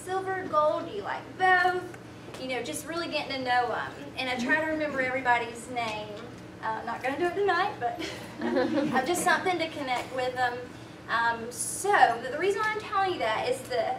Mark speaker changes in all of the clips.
Speaker 1: silver, gold? Do you like both? You know, just really getting to know them. And I try to remember everybody's name. Not going to do it tonight, but just something to connect with them. So the reason why I'm telling you that is the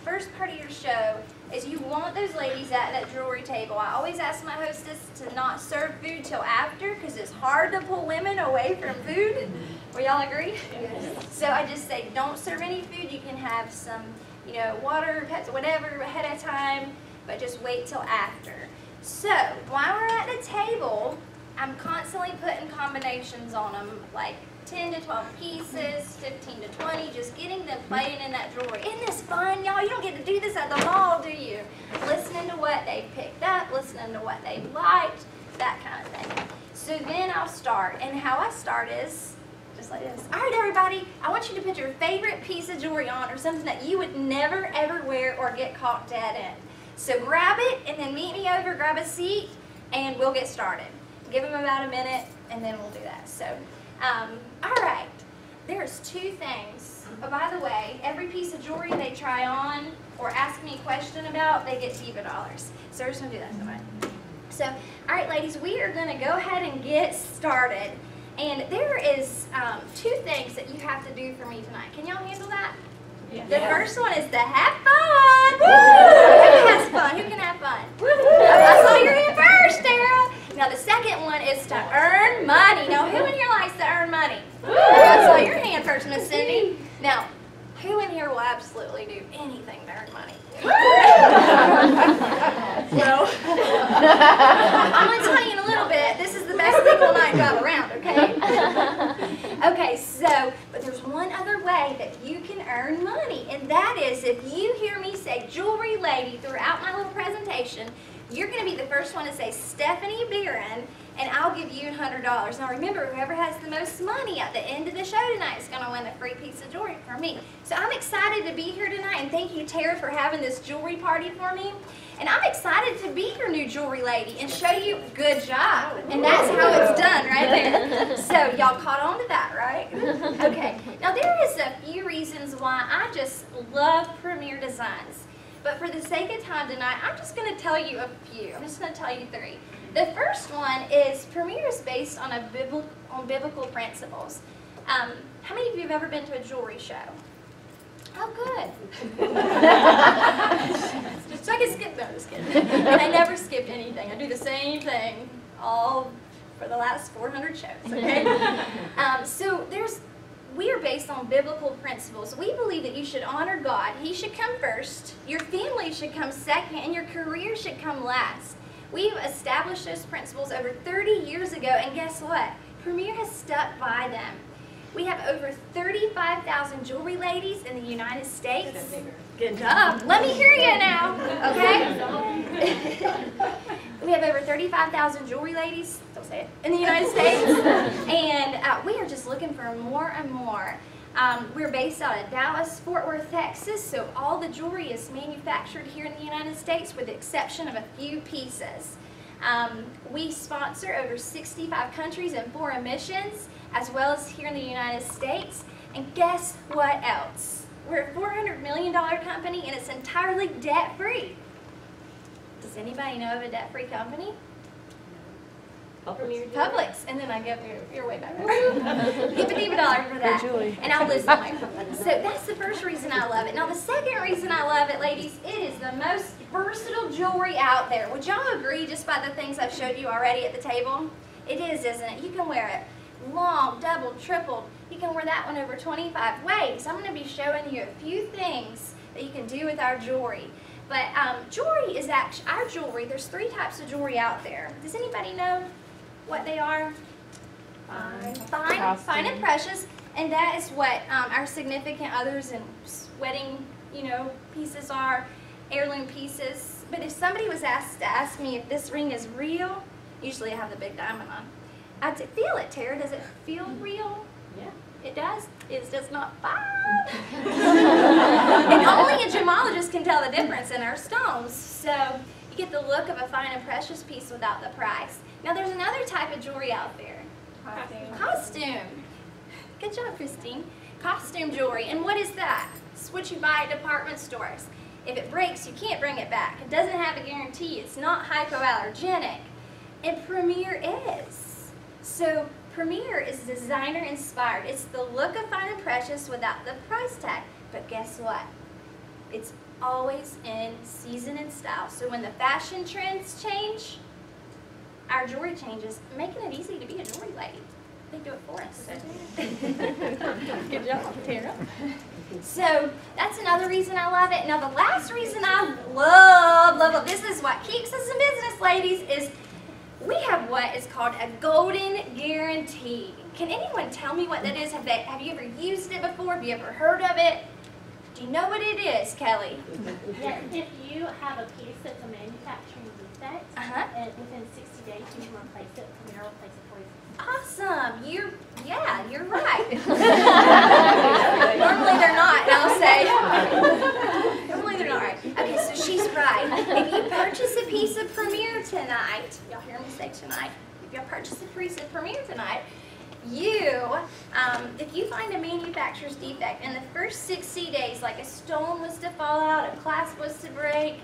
Speaker 1: first part of your show is you want those ladies at that jewelry table. I always ask my hostess to not serve food till after because it's hard to pull women away from food. Will y'all agree? Yes. So I just say don't serve any food. You can have some, you know, water, Pepsi, whatever ahead of time, but just wait till after. So while we're at the table, I'm constantly putting combinations on them, like 10 to 12 pieces, 15 to 20, just getting them playing in that jewelry. Isn't this fun, y'all? You don't get to do this at the mall, do you? Listening to what they picked up, listening to what they liked, that kind of thing. So then I'll start, and how I start is just like this. All right, everybody, I want you to put your favorite piece of jewelry on, or something that you would never, ever wear or get caught dead in. So grab it, and then meet me over, grab a seat, and we'll get started. Give them about a minute, and then we'll do that. So, all right, there's two things. Oh, by the way, every piece of jewelry they try on or ask me a question about, they get $2. So we're just going to do that tonight. So, all right, ladies, we are going to go ahead and get started. And there is two things that you have to do for me tonight. Can y'all handle that? Yeah. The first one is to have fun. Woo! Who has fun? Who can have fun? Woo! I saw your hand first, Tara. Now the second one is to earn money. Now who in here likes to earn money? I saw your hand first, Miss Cindy. Now, who in here will absolutely do anything to earn money? Well, I'm going to tell you in a little bit, this is the best legal night job around, okay? Okay, so, but there's one other way that you can earn money, and that is if you hear me say jewelry lady throughout my little presentation, you're going to be the first one to say Stephanie Barron, and I'll give you $100. Now remember, whoever has the most money at the end of the show tonight is going to win a free piece of jewelry from me. So I'm excited to be here tonight, and thank you, Tara, for having this jewelry party for me. And I'm excited to be your new jewelry lady and show you good job. And that's how it's done right there. So y'all caught on to that, right? Okay. Now there is a few reasons why I just love Premier Designs. But for the sake of time tonight, I'm just going to tell you a few. I'm just going to tell you three. The first one is Premier is based on biblical principles. How many of you have ever been to a jewelry show? Oh, good. So I can skip those, just kidding. And I never skip anything. I do the same thing all for the last 400 shows, okay? We are based on biblical principles. We believe that you should honor God. He should come first. Your family should come second, and your career should come last. We've established those principles over 30 years ago, and guess what? Premier has stuck by them. We have over 35,000 jewelry ladies in the United States. Good job. Let me hear you now, okay? We have over 35,000 jewelry ladies, don't say it, in the United States, and we are just looking for more and more. We're based out of Dallas, Fort Worth, Texas, so all the jewelry is manufactured here in the United States with the exception of a few pieces. We sponsor over 65 countries and foreign missions, as well as here in the United States. And guess what else? We're a $400 million company, and it's entirely debt-free. Does anybody know of a debt-free company? Publix. And then I give your way back. Give $50 for that. And I'll list them. So that's the first reason I love it. Now the second reason I love it, ladies, it is the most versatile jewelry out there. Would y'all agree just by the things I've showed you already at the table? It is, isn't it? You can wear it long, double, tripled. You can wear that one over 25 ways. I'm going to be showing you a few things that you can do with our jewelry. But jewelry is actually, our jewelry, there's three types of jewelry out there. Does anybody know what they are? Fine and precious. And that is what our significant others and wedding, pieces are, heirloom pieces. But if somebody was asked to ask me if this ring is real, usually I have the big diamond on. I'd say, feel it, Tara. Does it feel real? Yeah. It does? It's just not fine. And only a gemologist can tell the difference in our stones. So you get the look of a fine and precious piece without the price. Now there's another type of jewelry out there. Costume. Good job, Christine. Costume jewelry. And what is that? It's what you buy at department stores. If it breaks, you can't bring it back. It doesn't have a guarantee. It's not hypoallergenic. And Premier is. So Premier is designer inspired. It's the look of fine and precious without the price tag. But guess what? It's always in season and style. So when the fashion trends change, our jewelry changes, making it easy to be a jewelry lady. They do it for us. Good job, Tara. So that's another reason I love it. Now the last reason I love, this is what keeps us in business, ladies, is we have what is called a golden guarantee. Can anyone tell me what that is? Have you ever used it before? Have you ever heard of it? Do you know what it is, Kelly?
Speaker 2: Yes, if you have a piece that's a manufacturing defect, and within 60 days you can replace it, Premier will replace it for you.
Speaker 1: Awesome. You're right. Normally they're not, and I'll say. Normally they're not right. Okay, so she's right. If you purchase a piece of Premier tonight, y'all hear me say tonight, if you purchase a piece of Premier tonight, if you find a manufacturer's defect in the first 60 days, like a stone was to fall out, a clasp was to break,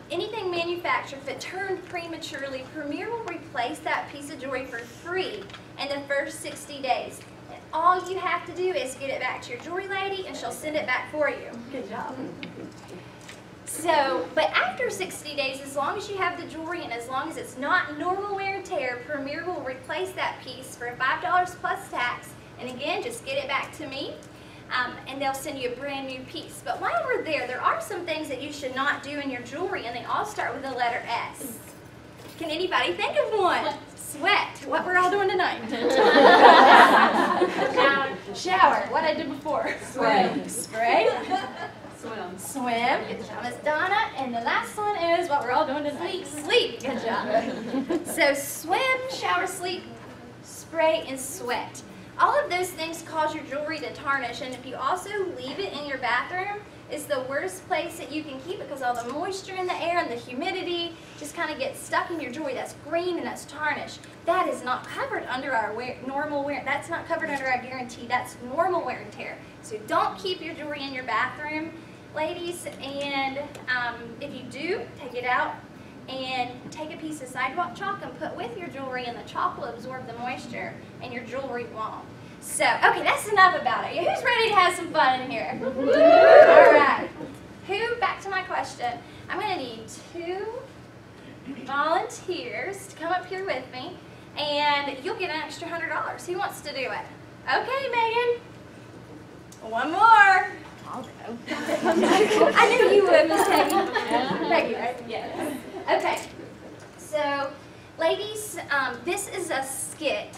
Speaker 1: anything manufactured, if it turned prematurely, Premier will replace that piece of jewelry for free in the first 60 days. And all you have to do is get it back to your jewelry lady and she'll send it back for you. Good job. So, but after 60 days, as long as you have the jewelry and as long as it's not normal wear and tear, Premier will replace that piece for $5 plus tax. And again, just get it back to me. And they'll send you a brand new piece. But while we're there are some things that you should not do in your jewelry, and they all start with the letter S. Can anybody think of one? Sweat. What we're all doing tonight? Shower. What I did before. Swim. Spray. Swim. Swim. Good job, Miss Donna. And the last one is what we're all doing tonight. Sleep. Good job. So swim, shower, sleep, spray, and sweat. All of those things cause your jewelry to tarnish, and if you also leave it in your bathroom, it's the worst place that you can keep it because all the moisture in the air and the humidity just kind of gets stuck in your jewelry. That's green and that's tarnished. That is not covered under our normal wear. That's not covered under our guarantee. That's normal wear and tear. So don't keep your jewelry in your bathroom, ladies, and if you do, take it out and take a piece of sidewalk chalk and put with your jewelry, and the chalk will absorb the moisture and your jewelry won't. So, okay, that's enough about it. Who's ready to have some fun in here? All right. Back to my question. I'm going to need 2 volunteers to come up here with me, and you'll get an extra $100. Who wants to do it? Okay, Megan. One more. I'll go. I knew you would, Miss Peggy. Peggy, right? Yes. Okay. So, ladies, this is a skit.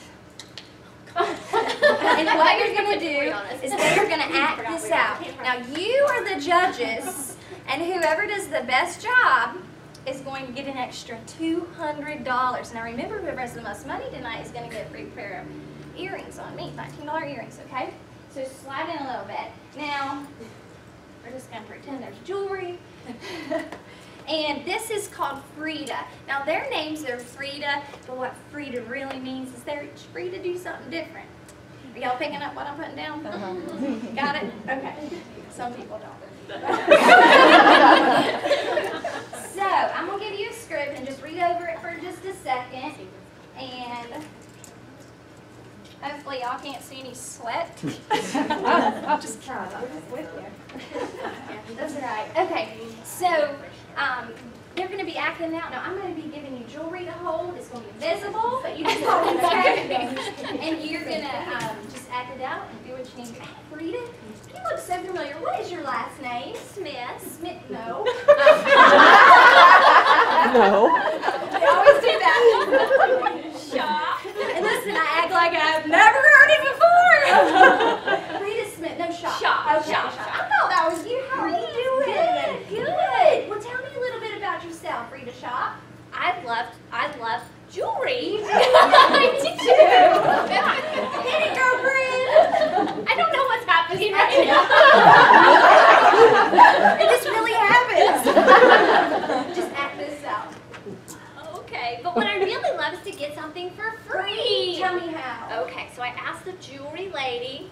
Speaker 1: And what you're going to do is that you're going to act this out. Now, you are the judges, and whoever does the best job is going to get an extra $200. Now, remember, whoever has the most money tonight is going to get a free pair of earrings on me, $19 earrings, okay? So slide in a little bit. Now, we're just going to pretend there's jewelry. And this is called Frida. Now their names are Frida, but what Frida really means is they're each free to do something different. Are y'all picking up what I'm putting down? Got it? Okay. Some people don't. So I'm going to give you a script and just read over it for just a second. And hopefully y'all can't see any sweat. I'll just try that with you. That's all right. Okay, so they're going to be acting out. Now, I'm going to be giving you jewelry to hold. It's going to be visible, but you just hold it back. And you're going to just act it out and do what you need to. Frida, you look so familiar. What is your last name? Smith? Smith? No.
Speaker 3: No.
Speaker 1: They always do that. Shaw. And listen, I act like I've never heard it before. Frida Smith. No, Shaw. Shaw. Okay, Shaw. I thought that was you. How are you doing? Good. Well, tell me a little bit about yourself, Frida Shaw. I love jewelry. I do. Hit it, girlfriend. I don't know what's happening right now. This really happens. Just act this out. Okay, but what I really love is to get something for free. Tell me how. Okay, so I asked the jewelry lady.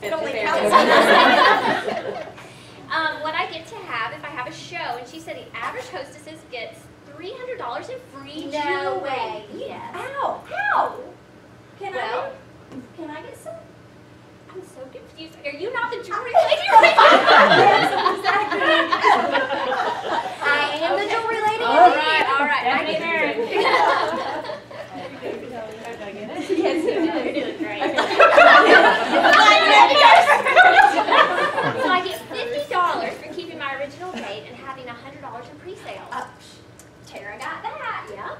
Speaker 1: It only counts.
Speaker 3: what I get to have if I have a show, and she said the average hostesses gets $300 in free jewelry.
Speaker 1: No way.
Speaker 3: Yes.
Speaker 1: Ow, how? Can I get some?
Speaker 3: I'm so confused. Are you not the jewelry lady?
Speaker 1: Yes, exactly. I am the jewelry lady.
Speaker 3: All right. I get
Speaker 1: Yes, you do.
Speaker 3: You're doing great. So I get $50 for keeping my original date and having $100 in pre-sale.
Speaker 1: Tara got that.
Speaker 3: Yeah.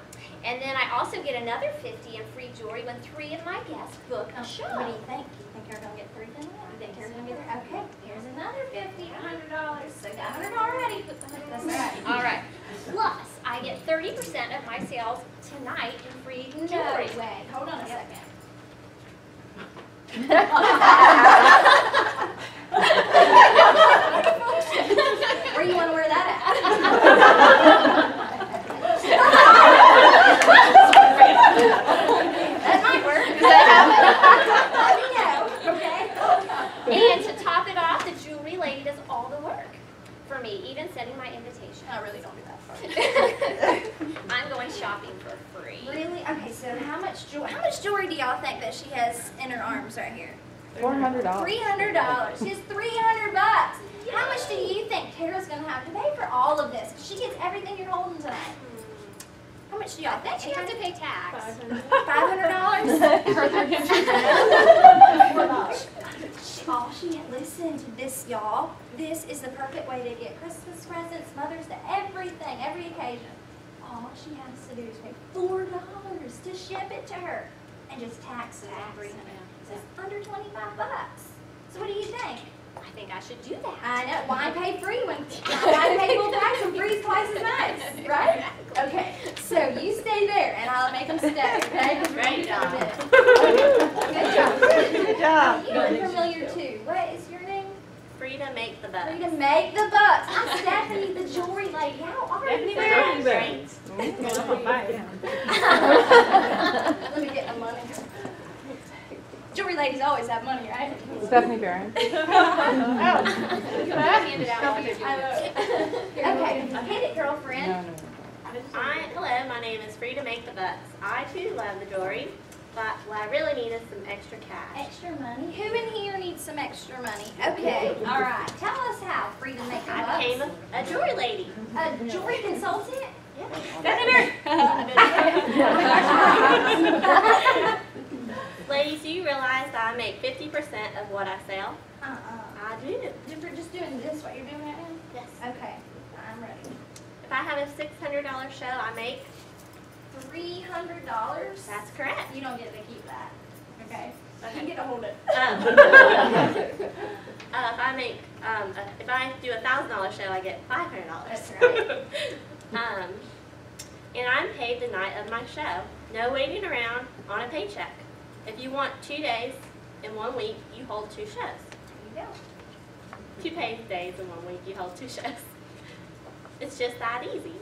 Speaker 3: And then I also get another $50 in free jewelry when 3 of my guests book a show.
Speaker 1: What do you think? You think Tara's gonna get 3 tonight? You think Tara's gonna get there? Okay. Here's another $50, $100. So got 100 already. That's right.
Speaker 3: All right. Plus, I get 30% of my sales tonight in free
Speaker 1: No
Speaker 3: jewelry.
Speaker 1: way. Hold on a second. Where you want to wear that at? That might work. Let me know, okay?
Speaker 3: And to top it off, the jewelry lady does all the work for me, even sending my invitation.
Speaker 1: I really don't do that part.
Speaker 3: I'm going shopping for free.
Speaker 1: Really? Okay, so how much jewelry do y'all think that she has in her arms right here?
Speaker 4: $400.
Speaker 1: $300. She has $300. How much do you think Tara's going to have to pay for all of this? She gets everything you're holding tonight. How much do y'all
Speaker 3: I think
Speaker 1: think?
Speaker 3: she has to pay tax.
Speaker 1: $500? Listen to this, y'all. This is the perfect way to get Christmas presents, Mother's Day, everything, every occasion. All she has to do is pay $4 to ship it to her, and just tax it on $300. So it's under 25 bucks. So what do you think?
Speaker 3: I think I should do that.
Speaker 1: I know. Why pay free when why pay full price when free is twice as nice, right? Okay. So you stay there, and I'll make them stay. Okay?
Speaker 3: Great job.
Speaker 1: Good job.
Speaker 4: Good job.
Speaker 1: You look familiar too. What is your name?
Speaker 3: Free to make the bucks.
Speaker 1: Free to make the bucks. I'm Stephanie, the jewelry lady. How are you?
Speaker 3: Great.
Speaker 1: Let me get my money. Jewelry ladies always have money, right?
Speaker 4: Stephanie Barron.
Speaker 3: Hand it out while you're doing it.
Speaker 1: Okay, hit it, girlfriend.
Speaker 5: Hello, my name is Free to Make the Bucks. I too love the jewelry, but what I really need is some extra cash.
Speaker 1: Extra money? Who in here needs some extra money? Okay, all right. Tell us how, Free to make the
Speaker 5: I
Speaker 1: bucks.
Speaker 5: became a jewelry lady.
Speaker 1: A jewelry consultant?
Speaker 5: Ladies, do you realize that I make 50% of what I sell? I do.
Speaker 1: You're just doing this, what you're doing right now?
Speaker 5: Yes.
Speaker 1: Okay, I'm ready.
Speaker 5: If I have a $600 show, I make.
Speaker 1: $300?
Speaker 5: That's correct.
Speaker 1: You don't get to keep that, okay? You get to hold it.
Speaker 5: If I do a $1,000 show, I get $500.
Speaker 1: That's right.
Speaker 5: And I'm paid the night of my show. No waiting around on a paycheck. If you want 2 days in 1 week, you hold 2 shows.
Speaker 1: There you go.
Speaker 5: 2 paid days in 1 week, you hold 2 shows. It's just that easy.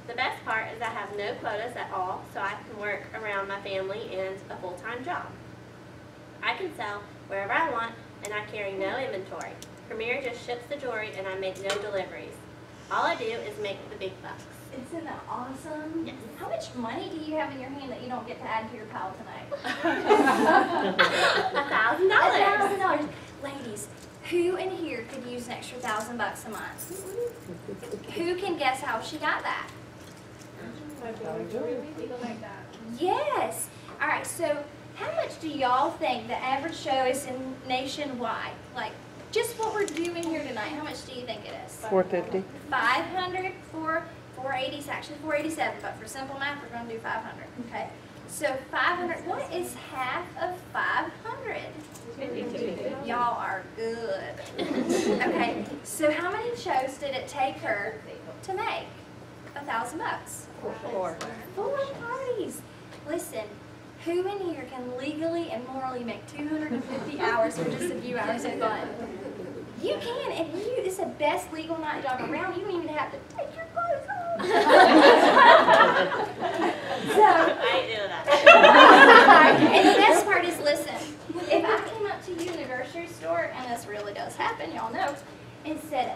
Speaker 5: The best part is I have no quotas at all, so I can work around my family and a full-time job. I can sell wherever I want, and I carry no inventory. Premier just ships the jewelry, and I make no deliveries. All I do is make the big bucks.
Speaker 1: Isn't that awesome?
Speaker 5: Yes.
Speaker 1: How much money do you have in your hand that you don't get to add to your pile tonight?
Speaker 5: $1,000.
Speaker 1: $1,000. Ladies, who in here could use an extra $1,000 a month? Who can guess how she got that? Yes. All right, so how much do y'all think the average show is in nationwide? Like, just what we're doing here tonight, how much do you think it is?
Speaker 4: $450.
Speaker 1: 500 for 480, it's actually 487, but for simple math, we're going to do 500. Okay, so 500, what is half of 500? 52. Y'all are good. Okay, so how many shows did it take her to make $1,000?
Speaker 4: 4.
Speaker 1: 4 parties. Listen, who in here can legally and morally make 250 hours for just a few hours of fun? You can, and it's the best legal night job around. You don't even have to take your clothes off.
Speaker 5: I ain't doing that.
Speaker 1: And the best part is, listen, if I came up to you in the grocery store, and this really does happen, y'all know, and said,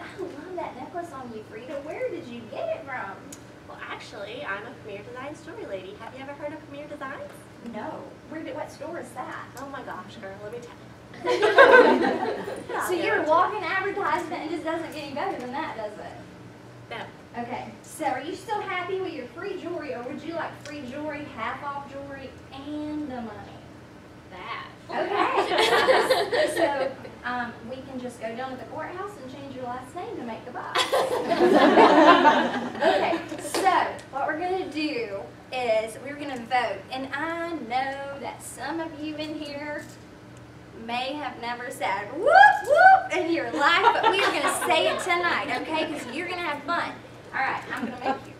Speaker 1: you, Frida. Where did you get it from?
Speaker 5: Well, actually, I'm a Premier Designs jewelry lady. Have you ever heard of Premier Designs?
Speaker 1: No. What store is that?
Speaker 5: Oh my gosh, girl, let me tell you.
Speaker 1: So you're walking advertisement and this doesn't get any better than that, does it?
Speaker 5: No.
Speaker 1: Okay, so are you still happy with your free jewelry, or would you like free jewelry, half off jewelry, and the money?
Speaker 3: That.
Speaker 1: Okay. So we can just go down to the courthouse and change your last name to make the buck. Okay, so what we're going to do is we're going to vote. And I know that some of you in here may have never said whoop whoop in your life, but we are going to say it tonight, okay? Because you're going to have fun. All right, I'm going to make you.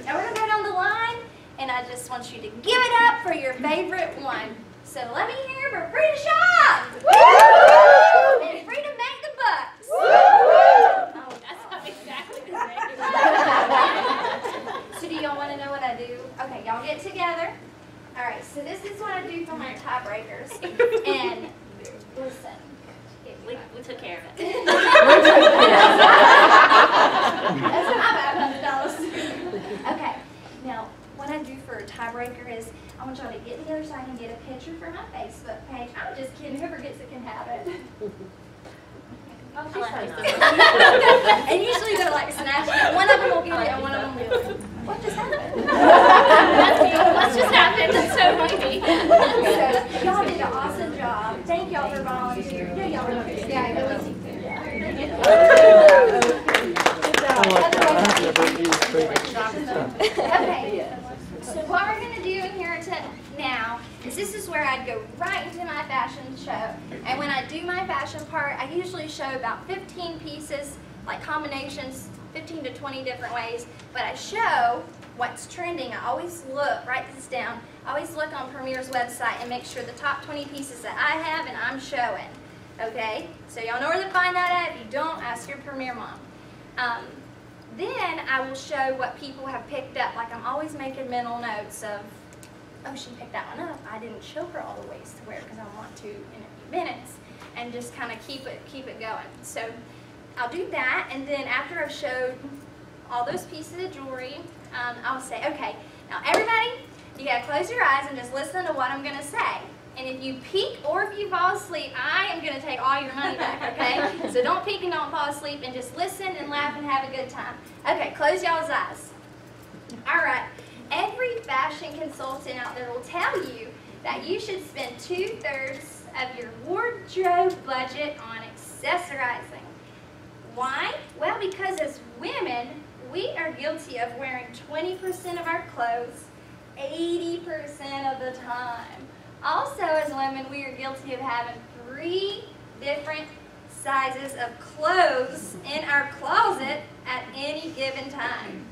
Speaker 1: Now we're going to go down the line, and I just want you to give it up for your favorite one. So let me hear for Frida Shaw! Woo! And Frida make the bucks! Woo! Oh,
Speaker 3: That's not exactly the same.
Speaker 1: so do y'all want to know what I do? Okay, y'all get together. All right, so this is what I do for my tiebreakers. And listen.
Speaker 5: We took care of it.
Speaker 1: That's my bad, $100. Okay, now what I do for a tiebreaker is I want y'all to get together so I can get a picture for my Facebook page. I'm just kidding. Whoever gets it can have it.
Speaker 5: Oh, she's fine.
Speaker 1: And usually they're like snatching it. One of them will get it and one of them will get it. What just happened?
Speaker 3: What just happened? That's so funny.
Speaker 1: So y'all did an awesome job. Thank y'all for volunteering. Yeah, y'all were good. Yeah, okay. So what we're going to do in here now is this is where I'd go right into my fashion show. And when I do my fashion part, I usually show about 15 pieces, like combinations, 15 to 20 different ways. But I show what's trending. I always look, write this down, I always look on Premier's website and make sure the top 20 pieces that I have and I'm showing. Okay? So y'all know where to find that at. If you don't, ask your Premier mom. Then I will show what people have picked up. Like I'm always making mental notes of, oh, she picked that one up. I didn't show her all the ways to wear it because I want to in a few minutes, and just kind of keep it going. So I'll do that, and then after I've showed all those pieces of jewelry, I'll say, okay, now everybody, you gotta close your eyes and just listen to what I'm gonna say. And if you peek or if you fall asleep, I am going to take all your money back, okay? So don't peek and don't fall asleep, and just listen and laugh and have a good time. Okay, close y'all's eyes. All right. Every fashion consultant out there will tell you that you should spend 2/3 of your wardrobe budget on accessorizing. Why? Well, because as women, we are guilty of wearing 20% of our clothes 80% of the time. Also, as women, we are guilty of having 3 different sizes of clothes in our closet at any given time.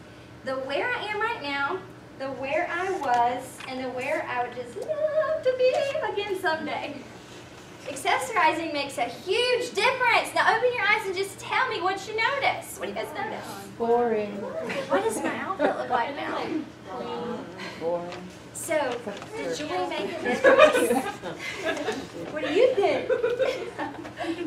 Speaker 1: The where I am right now, the where I was, and the where I would just love to be again someday. Accessorizing makes a huge difference. Now open your eyes and just tell me what you notice. What do you guys notice?
Speaker 4: Boring.
Speaker 1: What does my outfit look like now?
Speaker 4: Boring.
Speaker 1: So, does jewelry make a difference? What do you think?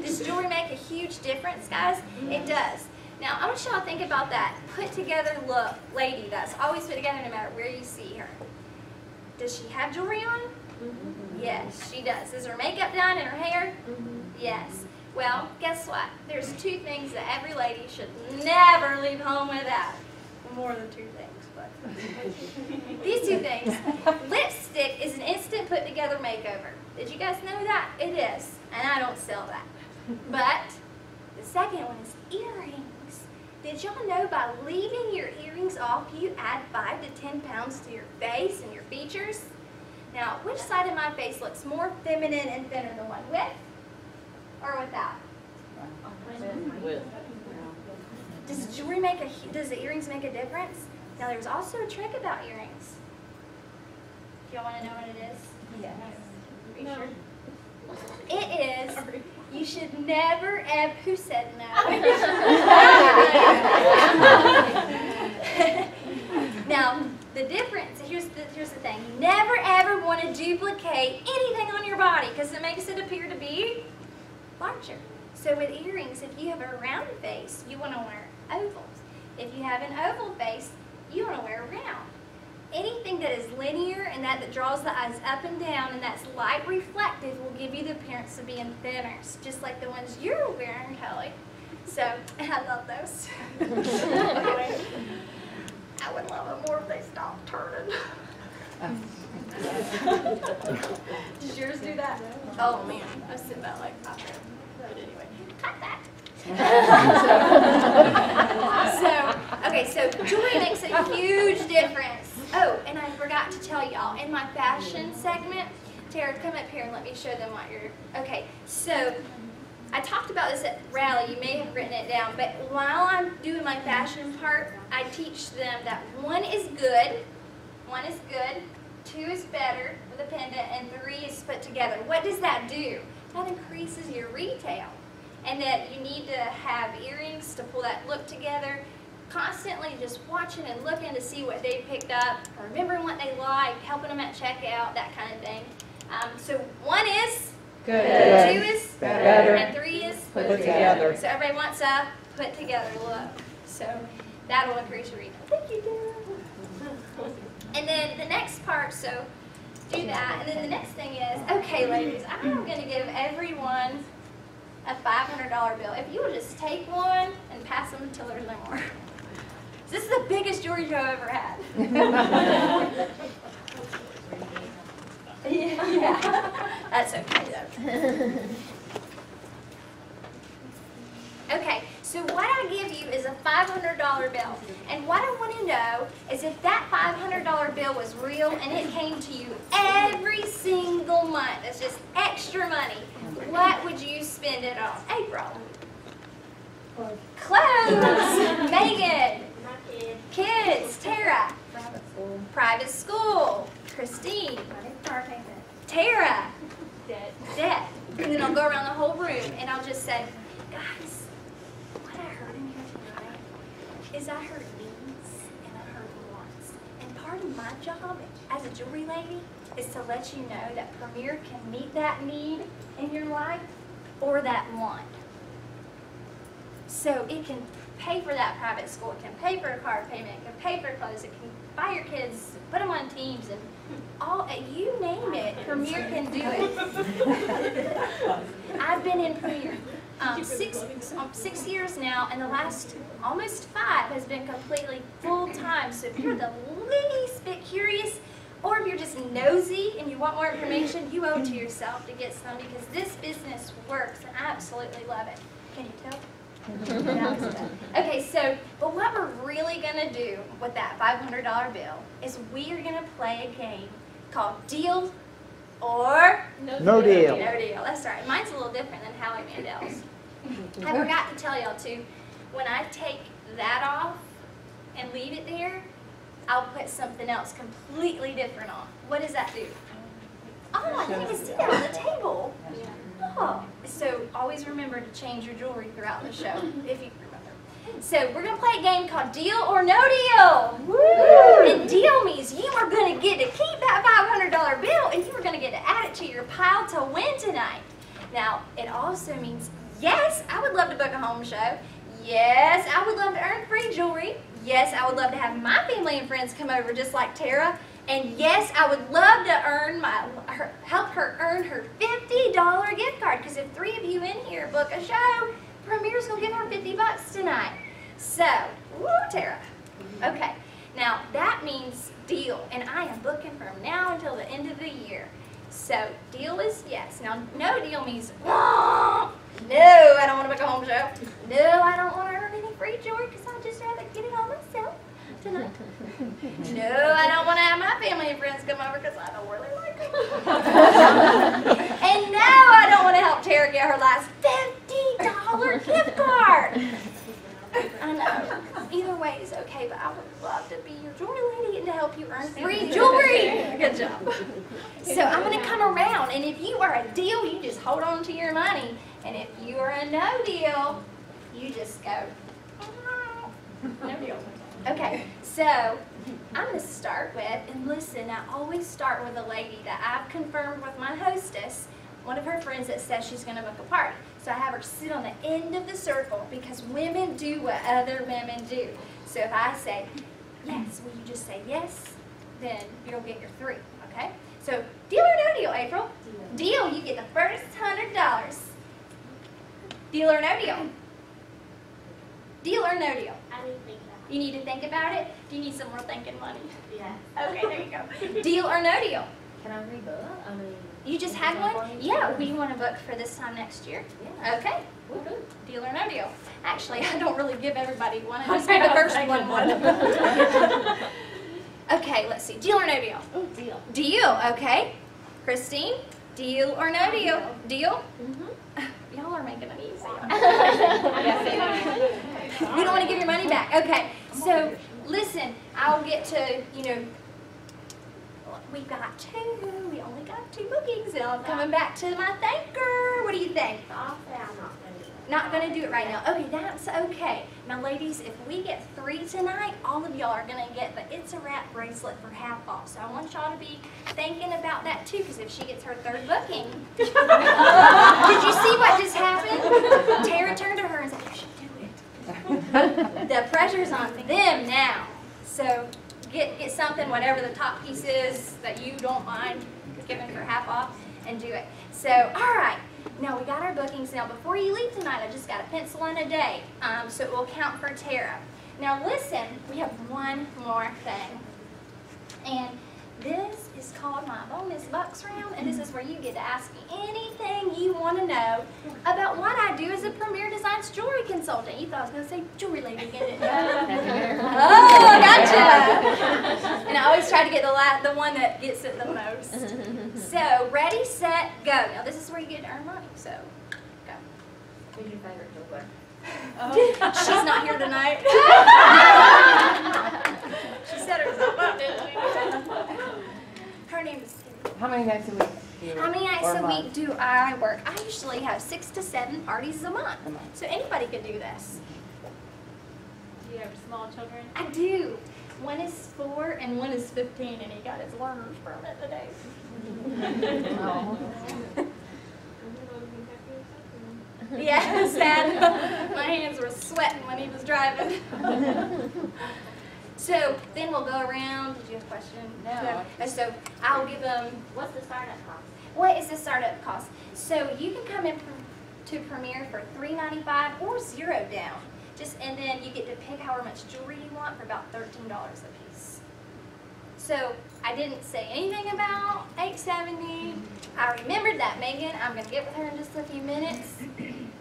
Speaker 1: Does jewelry make a huge difference, guys? It does. Now, I want y'all to think about that put together look lady that's always put together no matter where you see her. Does she have jewelry on? Yes, she does. Is her makeup done and her hair? Yes. Well, guess what? There's 2 things that every lady should never leave home without. More than 2 things, but these 2 things. Lipstick is an instant put together makeover. Did you guys know that? It is, and I don't sell that. But the second one is earrings. Did y'all know by leaving your earrings off, you add 5 to 10 pounds to your face and your features? Now, which side of my face looks more feminine and thinner, the one with or without?
Speaker 4: With.
Speaker 1: Does the earrings make a difference? Now, there's also a trick about earrings. Do y'all want to know what it is?
Speaker 4: Yes.
Speaker 1: Are you sure? It is, you should never ever, who said no? Now, the difference, here's the thing. You never ever want to duplicate anything on your body because it makes it appear to be larger. So with earrings, if you have a round face, you want to wear ovals. If you have an oval face, you want to wear round. Anything that is linear and that draws the eyes up and down and that's light reflective will give you the appearance of being thinner, just like the ones you're wearing, Kelly. So, and I love those. I would love them more if they stopped turning. Did yours do that? Oh man, I was sitting about like 5 minutes. But anyway, cut that. So jewelry makes a huge difference. Oh, and I forgot to tell y'all, in my fashion segment, Tara, come up here and let me show them what you're, okay, so I talked about this at rally, you may have written it down, but while I'm doing my fashion part, I teach them that 1 is good, 2 is better with a pendant, and 3 is put together. What does that do? That increases your retail. And that you need to have earrings to pull that look together. Constantly just watching and looking to see what they picked up, remembering what they like, helping them at checkout, that kind of thing. So 1 is
Speaker 4: Good.
Speaker 1: 2 is
Speaker 4: Better.
Speaker 1: and 3 is
Speaker 4: Put together.
Speaker 1: So everybody wants a put together look. So that'll increase your retail. Thank you, Dara. And then the next part, so do that. And then the next thing is, okay, ladies, I'm going to give everyone a $500 bill. If you will just take one and pass them until there's no more. This is the biggest jewelry show I've ever had. Yeah, that's okay though. Okay, so what I give you is a $500 bill. And what I want to know is if that $500 bill was real and it came to you every single month, it's just extra money, what would you spend it on? April. Clothes. Megan.
Speaker 5: My kid.
Speaker 1: Kids. Tara.
Speaker 4: Private school.
Speaker 1: Private school. Christine. Tara. Debt. And then I'll go around the whole room and I'll just say, guys, what I heard in here tonight is I heard needs and I heard wants. And part of my job as a jewelry lady is to let you know that Premier can meet that need in your life or that want. So it can pay for that private school, it can pay for a car payment, it can pay for clothes, it can buy your kids, put them on teams, and all, you name it, Premier can do it. I've been in Premier 6 years now, and the last almost 5 has been completely full-time. So if you're the least bit curious, or if you're just nosy and you want more information, you owe it to yourself to get some, because this business works, and I absolutely love it. Can you tell? Okay, so, but what we're really going to do with that $500 bill is we are going to play a game called Deal or
Speaker 4: No deal.
Speaker 1: No deal. That's right. Mine's a little different than Howie Mandel's. I forgot to tell y'all too, when I take that off and leave it there, I'll put something else completely different on. What does that do? Oh, I think it's down on the table. Oh. So always remember to change your jewelry throughout the show, if you remember. So we're going to play a game called Deal or No Deal. Woo! And deal means you are going to get to keep that $500 bill and you are going to get to add it to your pile to win tonight. Now, it also means, yes, I would love to book a home show. Yes, I would love to earn free jewelry. Yes, I would love to have my family and friends come over just like Tara. And yes, I would love to help her earn her $50 gift card. Because if 3 of you in here book a show, Premier's going to give her $50 tonight. So, woo, Tara. Okay, now that means deal. And I am booking from now until the end of the year. So, deal is yes. Now, no deal means, no, I don't want to book a home show. No, I don't want to earn any free jewelry because I'd just rather get it all myself tonight. No, I don't want to have my family and friends come over because I don't really like them. And no, I don't want to help Tara get her last $50 gift card. I know. Either way is okay, but I would love to be your jewelry lady and to help you earn free jewelry. Good job. So I'm going to come around, and if you are a deal, you just hold on to your money. And if you are a no deal, you just go, no deal. Okay, so I'm going to start with, and listen, I always start with a lady that I've confirmed with my hostess, one of her friends that says she's going to book a party. So I have her sit on the end of the circle because women do what other women do. So if I say, yes, will you just say yes? Then you'll get your 3, okay? So deal or no deal, April? Deal. You get the first $100. Deal or no deal? Deal or no deal?
Speaker 5: I need to think about
Speaker 1: You need to think about it. Do you need some more thinking money?
Speaker 5: it. Yeah.
Speaker 1: Okay, there you go. Deal or no deal?
Speaker 4: Can I rebook? I mean,
Speaker 1: You just had one? Yeah, we want to book for this time next year.
Speaker 4: yeah.
Speaker 1: Okay.
Speaker 4: We're good.
Speaker 1: Deal or no deal? Actually, I don't really give everybody one. I just give the first one one. Okay, let's see. Deal or no deal?
Speaker 2: Oh, deal.
Speaker 1: Deal, okay. Christine, deal or no deal? Deal? Y'all are making it easy. You don't want to give your money back. Okay, so listen, I'll get to, we got 2. We only got 2 bookings, and I'm coming back to my thanker. What do you think?
Speaker 5: I'll say I'm not going to do it.
Speaker 1: Not going to do it right now. Okay, that's okay. Now, ladies, if we get 3 tonight, all of y'all are going to get the It's a Wrap bracelet for half off. So I want y'all to be thinking about that, too, because if she gets her 3rd booking. Did you see what just happened? Tara turned to her and said, you should do it. The pressure's on them now. So get something, whatever the top piece is that you don't mind giving for half off, and do it. So, all right. Now we got our bookings. Now before you leave tonight, I just got a pencil in a day, so it will count for Tara. Now listen, we have one more thing, and this is called my bonus bucks round, and this is where you get to ask me anything you want to know about what I do as a Premier Designs jewelry consultant. You thought I was going to say jewelry lady, get it? Oh, gotcha! And I always try to get the one that gets it the most. So, ready, set, go. Now this is where you get to earn money, so go.
Speaker 4: Who's your favorite jeweler?
Speaker 1: She's not here tonight. She set herself up, didn't she? Her name is Terry.
Speaker 4: How many nights a week do you
Speaker 1: How many nights
Speaker 4: or
Speaker 1: a
Speaker 4: month?
Speaker 1: week do I work? I usually have 6 to 7 parties a month. So anybody could do this.
Speaker 2: Do you have small children?
Speaker 1: I do. One is 4 and one is 15, and he got his learner's permit today.
Speaker 4: Oh.
Speaker 1: Yeah, sad. My hands were sweating when he was driving. So then we'll go around. Did you have a question?
Speaker 4: No.
Speaker 1: And so I'll give them.
Speaker 5: What's the startup cost?
Speaker 1: What is the startup cost? So you can come in to Premier for $3.95 or 0 down. And then you get to pick however much jewelry you want for about $13 a piece. So I didn't say anything about $8.70. I remembered that, Megan. I'm going to get with her in just a few minutes.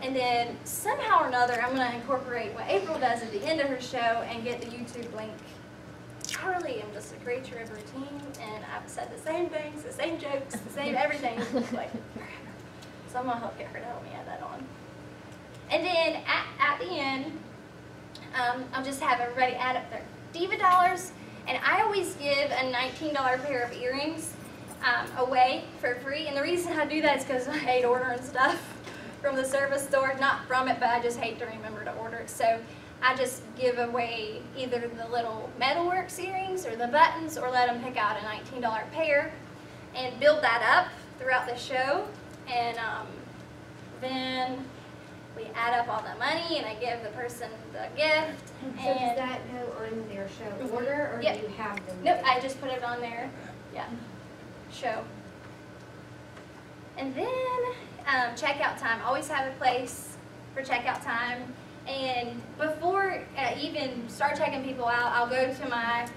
Speaker 1: And then somehow or another, I'm going to incorporate what April does at the end of her show and get the YouTube link. Charlie, I'm just a creature of routine, and I've said the same things, the same jokes, the same everything, like forever. So I'm going to get her to help me add that on. And then at the end, I'll just have everybody add up their diva dollars, and I always give a $19 pair of earrings away for free. And the reason I do that is because I hate ordering stuff from the service store. Not from it, but I just hate to remember to order it. So I just give away either the little metalwork earrings or the buttons, or let them pick out a $19 pair and build that up throughout the show. And then we add up all the money, and I give the person the gift.
Speaker 6: So does that go on their show order, or
Speaker 1: Yep.
Speaker 6: do you have them?
Speaker 1: Nope, I just put it on there. Yeah, show. And then checkout time. Always have a place for checkout time. And before I even start checking people out, I'll go to my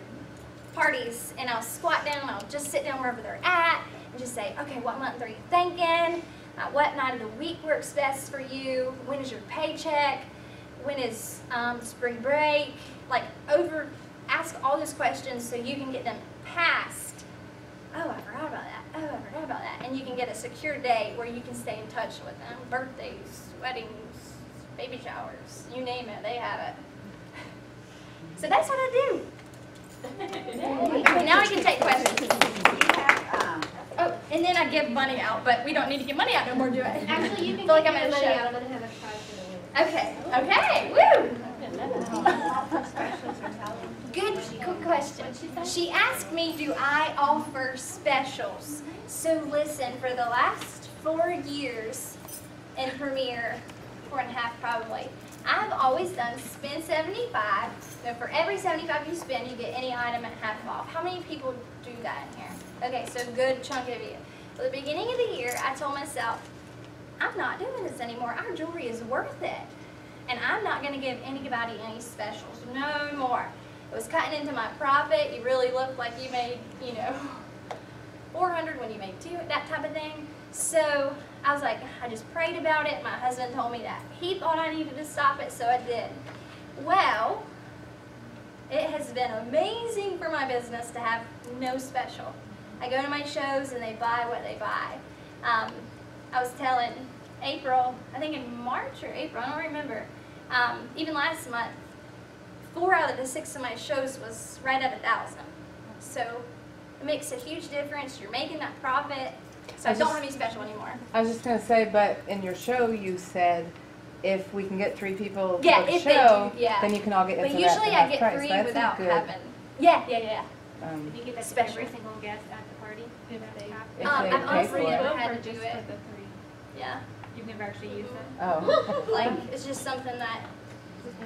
Speaker 1: parties and I'll squat down. I'll just sit down wherever they're at and just say, okay, what month are you thinking? What night of the week works best for you? When is your paycheck? When is spring break? Like, ask all those questions so you can get them past, oh, I forgot about that. Oh, I forgot about that. And you can get a secure date where you can stay in touch with them. Birthdays, weddings, baby showers, you name it, they have it. So that's what I do. Okay, now I can take questions. Oh, and then I give money out, but we don't need to give money out no more, do I?
Speaker 6: Actually, you can
Speaker 1: Feel like
Speaker 6: give
Speaker 1: I'm
Speaker 6: your
Speaker 1: at a
Speaker 6: money
Speaker 1: show.
Speaker 6: out. I'm going to have a prize for the winner.
Speaker 1: Okay, okay, woo! Good question. She asked me, do I offer specials? So listen, for the last 4 years, in Premier, 4.5 probably. I've always done spend 75. So for every 75 you spend, you get any item at half off. How many people do that in here? Okay, so a good chunk of you. At the beginning of the year, I told myself, I'm not doing this anymore. Our jewelry is worth it. And I'm not going to give anybody any specials. No more. It was cutting into my profit. You really looked like you made, 400 when you made 2, that type of thing. So I was like, I just prayed about it. My husband told me that he thought I needed to stop it, so I did. Well, it has been amazing for my business to have no special. I go to my shows and they buy what they buy. I was telling April, I think in March or April, I don't remember, even last month, 4 out of the 6 of my shows was right at 1,000. So it makes a huge difference. You're making that profit. So I don't have any special anymore.
Speaker 7: I was just going to say, but in your show you said if we can get 3 people to
Speaker 1: Yeah,
Speaker 7: the
Speaker 1: if
Speaker 7: show,
Speaker 1: they do, yeah.
Speaker 7: then you can all get
Speaker 1: But
Speaker 7: into
Speaker 1: usually
Speaker 7: that
Speaker 1: I get
Speaker 7: price.
Speaker 1: 3
Speaker 7: That's a
Speaker 1: without
Speaker 7: good,
Speaker 1: having. Yeah.
Speaker 2: Did you get that to
Speaker 1: Special.
Speaker 2: every single guest at the party?
Speaker 7: If they
Speaker 1: I've
Speaker 7: pay
Speaker 1: honestly
Speaker 7: for
Speaker 1: never
Speaker 7: it.
Speaker 1: had to do it. Yeah.
Speaker 2: You've never actually used it?
Speaker 7: Oh.
Speaker 1: Like, it's just something that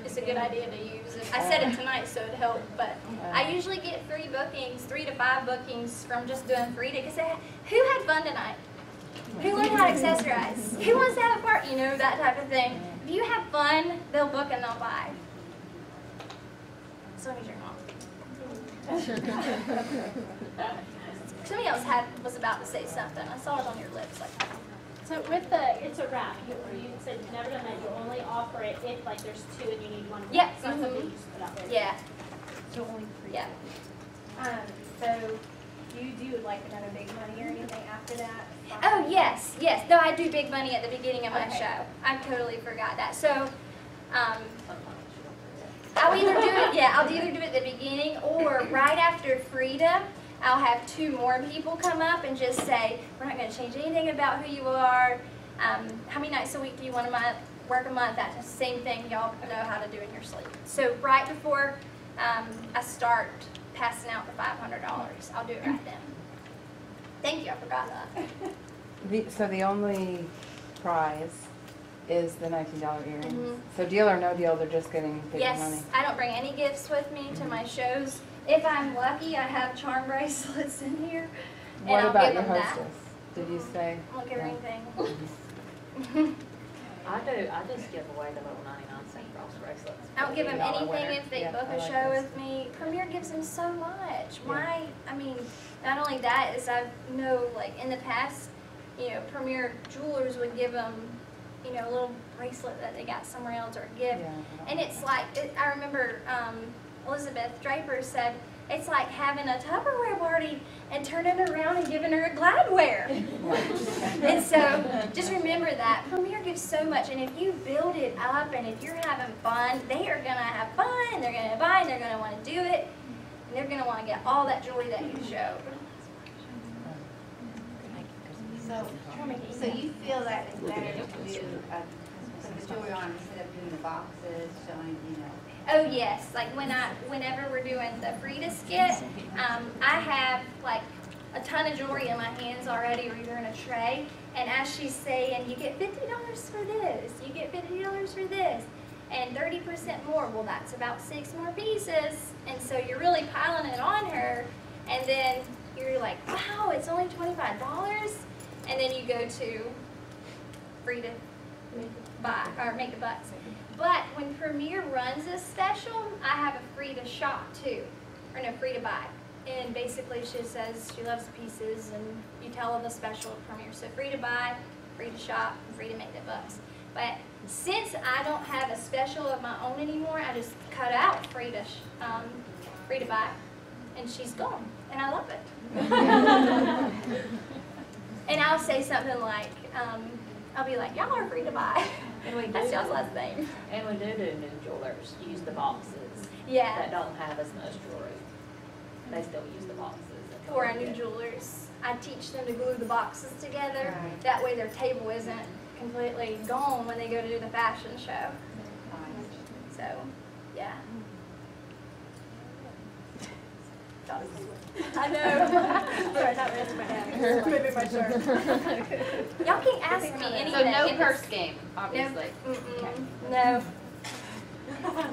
Speaker 1: it's a good idea to use. I said it tonight, so it helped, but I usually get 3 bookings, 3 to 5 bookings from just doing Frida, because who had fun tonight? Who learned how to accessorize? Who wants to have a party? That type of thing. If you have fun, they'll book and they'll buy. So is your mom. Somebody else was about to say something. I saw it on your lips.
Speaker 2: So with it's a wrap. You said you've never done that. You only offer it if there's 2 and you need 1.
Speaker 1: Yeah.
Speaker 2: It's not something you just put out there.
Speaker 1: Yeah.
Speaker 6: So only 3.
Speaker 1: Yeah.
Speaker 6: So do you do another big money or anything after that?
Speaker 1: Oh, yes. No, I do big money at the beginning of my
Speaker 6: Okay.
Speaker 1: show. I totally forgot that. So, I'll either do it, I'll either do it at the beginning or right after Frida, I'll have 2 more people come up and just say, we're not going to change anything about who you are. How many nights a week do you want to work a month? That's the same thing y'all know how to do in your sleep. So right before I start passing out the $500, I'll do it right then. Thank you, I forgot that.
Speaker 7: So the only prize is the $19 earrings.
Speaker 1: Mhm.
Speaker 7: So deal or no deal, they're just getting big
Speaker 1: Yes,
Speaker 7: money.
Speaker 1: I don't bring any gifts with me to my shows. If I'm lucky, I have charm bracelets in here, and
Speaker 7: What
Speaker 1: I'll
Speaker 7: about
Speaker 1: give
Speaker 7: your
Speaker 1: them that.
Speaker 7: hostess? Did you say?
Speaker 1: I won't give her anything.
Speaker 4: I just give away the little 99-cent cross bracelets.
Speaker 1: I don't give them
Speaker 7: $80
Speaker 1: anything
Speaker 7: winner.
Speaker 1: if they
Speaker 7: Yeah,
Speaker 1: book
Speaker 7: I
Speaker 1: a
Speaker 7: like
Speaker 1: show
Speaker 7: those.
Speaker 1: with me. Premier gives them so much.
Speaker 7: Yeah.
Speaker 1: Why? Not only that is I know in the past, Premier jewelers would give them, a little bracelet that they got somewhere else or a gift.
Speaker 7: Yeah,
Speaker 1: And it's I remember Elizabeth Draper said, it's like having a Tupperware party and turning around and giving her a Gladware. And so just remember that. Premier gives so much, and if you build it up and if you're having fun, they are going to have fun, and they're going to buy, and they're going to want to do it, and they're going to want to get all that jewelry that you showed.
Speaker 8: So you feel that it's better to do put the jewelry on instead of doing the boxes, showing,
Speaker 1: Oh yes, whenever we're doing the Frida skit, I have a ton of jewelry in my hands already, or either in a tray, and as she's saying, you get $50 for this, you get $50 for this, and 30% more. Well, that's about 6 more pieces, and so you're really piling it on her, and then you're like, wow, it's only $25, and then you go to Frida buy or make the bucks. But when Premier runs a special, I have a Frida shop too, or no, Frida buy. And basically she says she loves the pieces, and you tell her the special at Premier. So Frida buy, Frida shop, and Frida make the bucks. But since I don't have a special of my own anymore, I just cut out Frida buy, and she's gone, and I love it. And I'll say something like, I'll be like, y'all are free to buy. That's y'all's last name.
Speaker 4: And we do new jewelers use the boxes
Speaker 1: Yeah.
Speaker 4: that don't have as much jewelry. They still use the boxes.
Speaker 1: For our new jewelers, I teach them to glue the boxes together.
Speaker 8: Right.
Speaker 1: That way their table isn't completely gone when they go to do the fashion show. So, yeah. I know.
Speaker 2: Sorry, not raising my hand. Maybe my shirt.
Speaker 1: Y'all can ask me anything.
Speaker 4: So no
Speaker 1: If it's-
Speaker 4: purse game,
Speaker 1: No,
Speaker 4: obviously.
Speaker 1: mm-mm, no.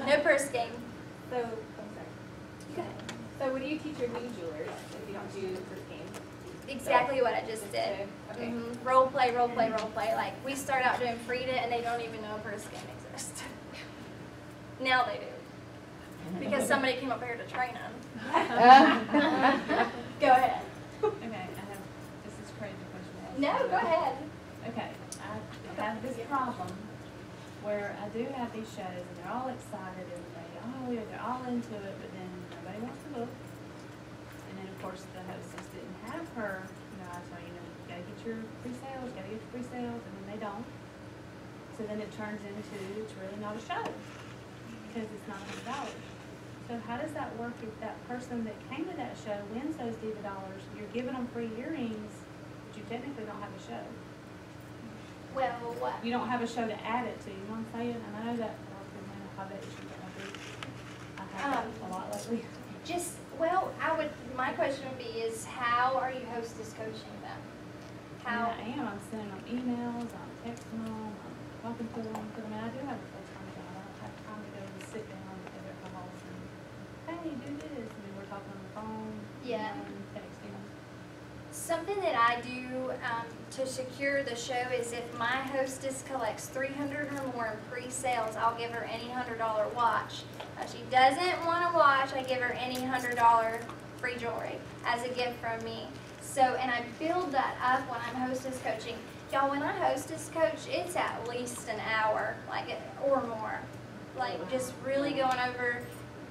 Speaker 1: No purse game.
Speaker 6: So, I'm sorry. So what do you teach your new jewelers if you don't do the first game?
Speaker 1: Exactly what I just did.
Speaker 6: Okay.
Speaker 1: Role play, role play, role play. Like, we start out doing Frida and they don't even know a purse game exists. Now they do. Because somebody came up here to train them. Go ahead.
Speaker 9: Okay, this is a crazy question to ask.
Speaker 1: No, go ahead.
Speaker 9: Okay, I have this problem where I do have these shows and they're all excited and they're all into it, but then nobody wants to book. And then of course the hostess didn't have her, I tell you, you gotta get your pre-sales, and then they don't. So then it turns into, it's really not a show, because it's not $100. So how does that work if that person that came to that show wins those diva dollars, you're giving them free earrings, but you technically don't have a show?
Speaker 1: Well, what?
Speaker 9: You don't have a show to add it to, you know what I'm saying? And I know that I bet you I have that a lot lately.
Speaker 1: My question would be is how are you hostess coaching them? How?
Speaker 9: I am, I'm sending them emails, I'm texting them, I'm talking to them, because I do have a full-time job, I don't have time to go and sit down together at the house and, hey, do this, and then we're talking on the phone,
Speaker 1: Yeah.
Speaker 9: and texting.
Speaker 1: Something that I do to secure the show is if my hostess collects 300 or more in pre-sales, I'll give her any $100 watch. If she doesn't want a watch, I give her any $100 free jewelry as a gift from me. So, and I build that up when I'm hostess coaching. Y'all, when I hostess coach, it's at least an hour, or more. Like, just really going over,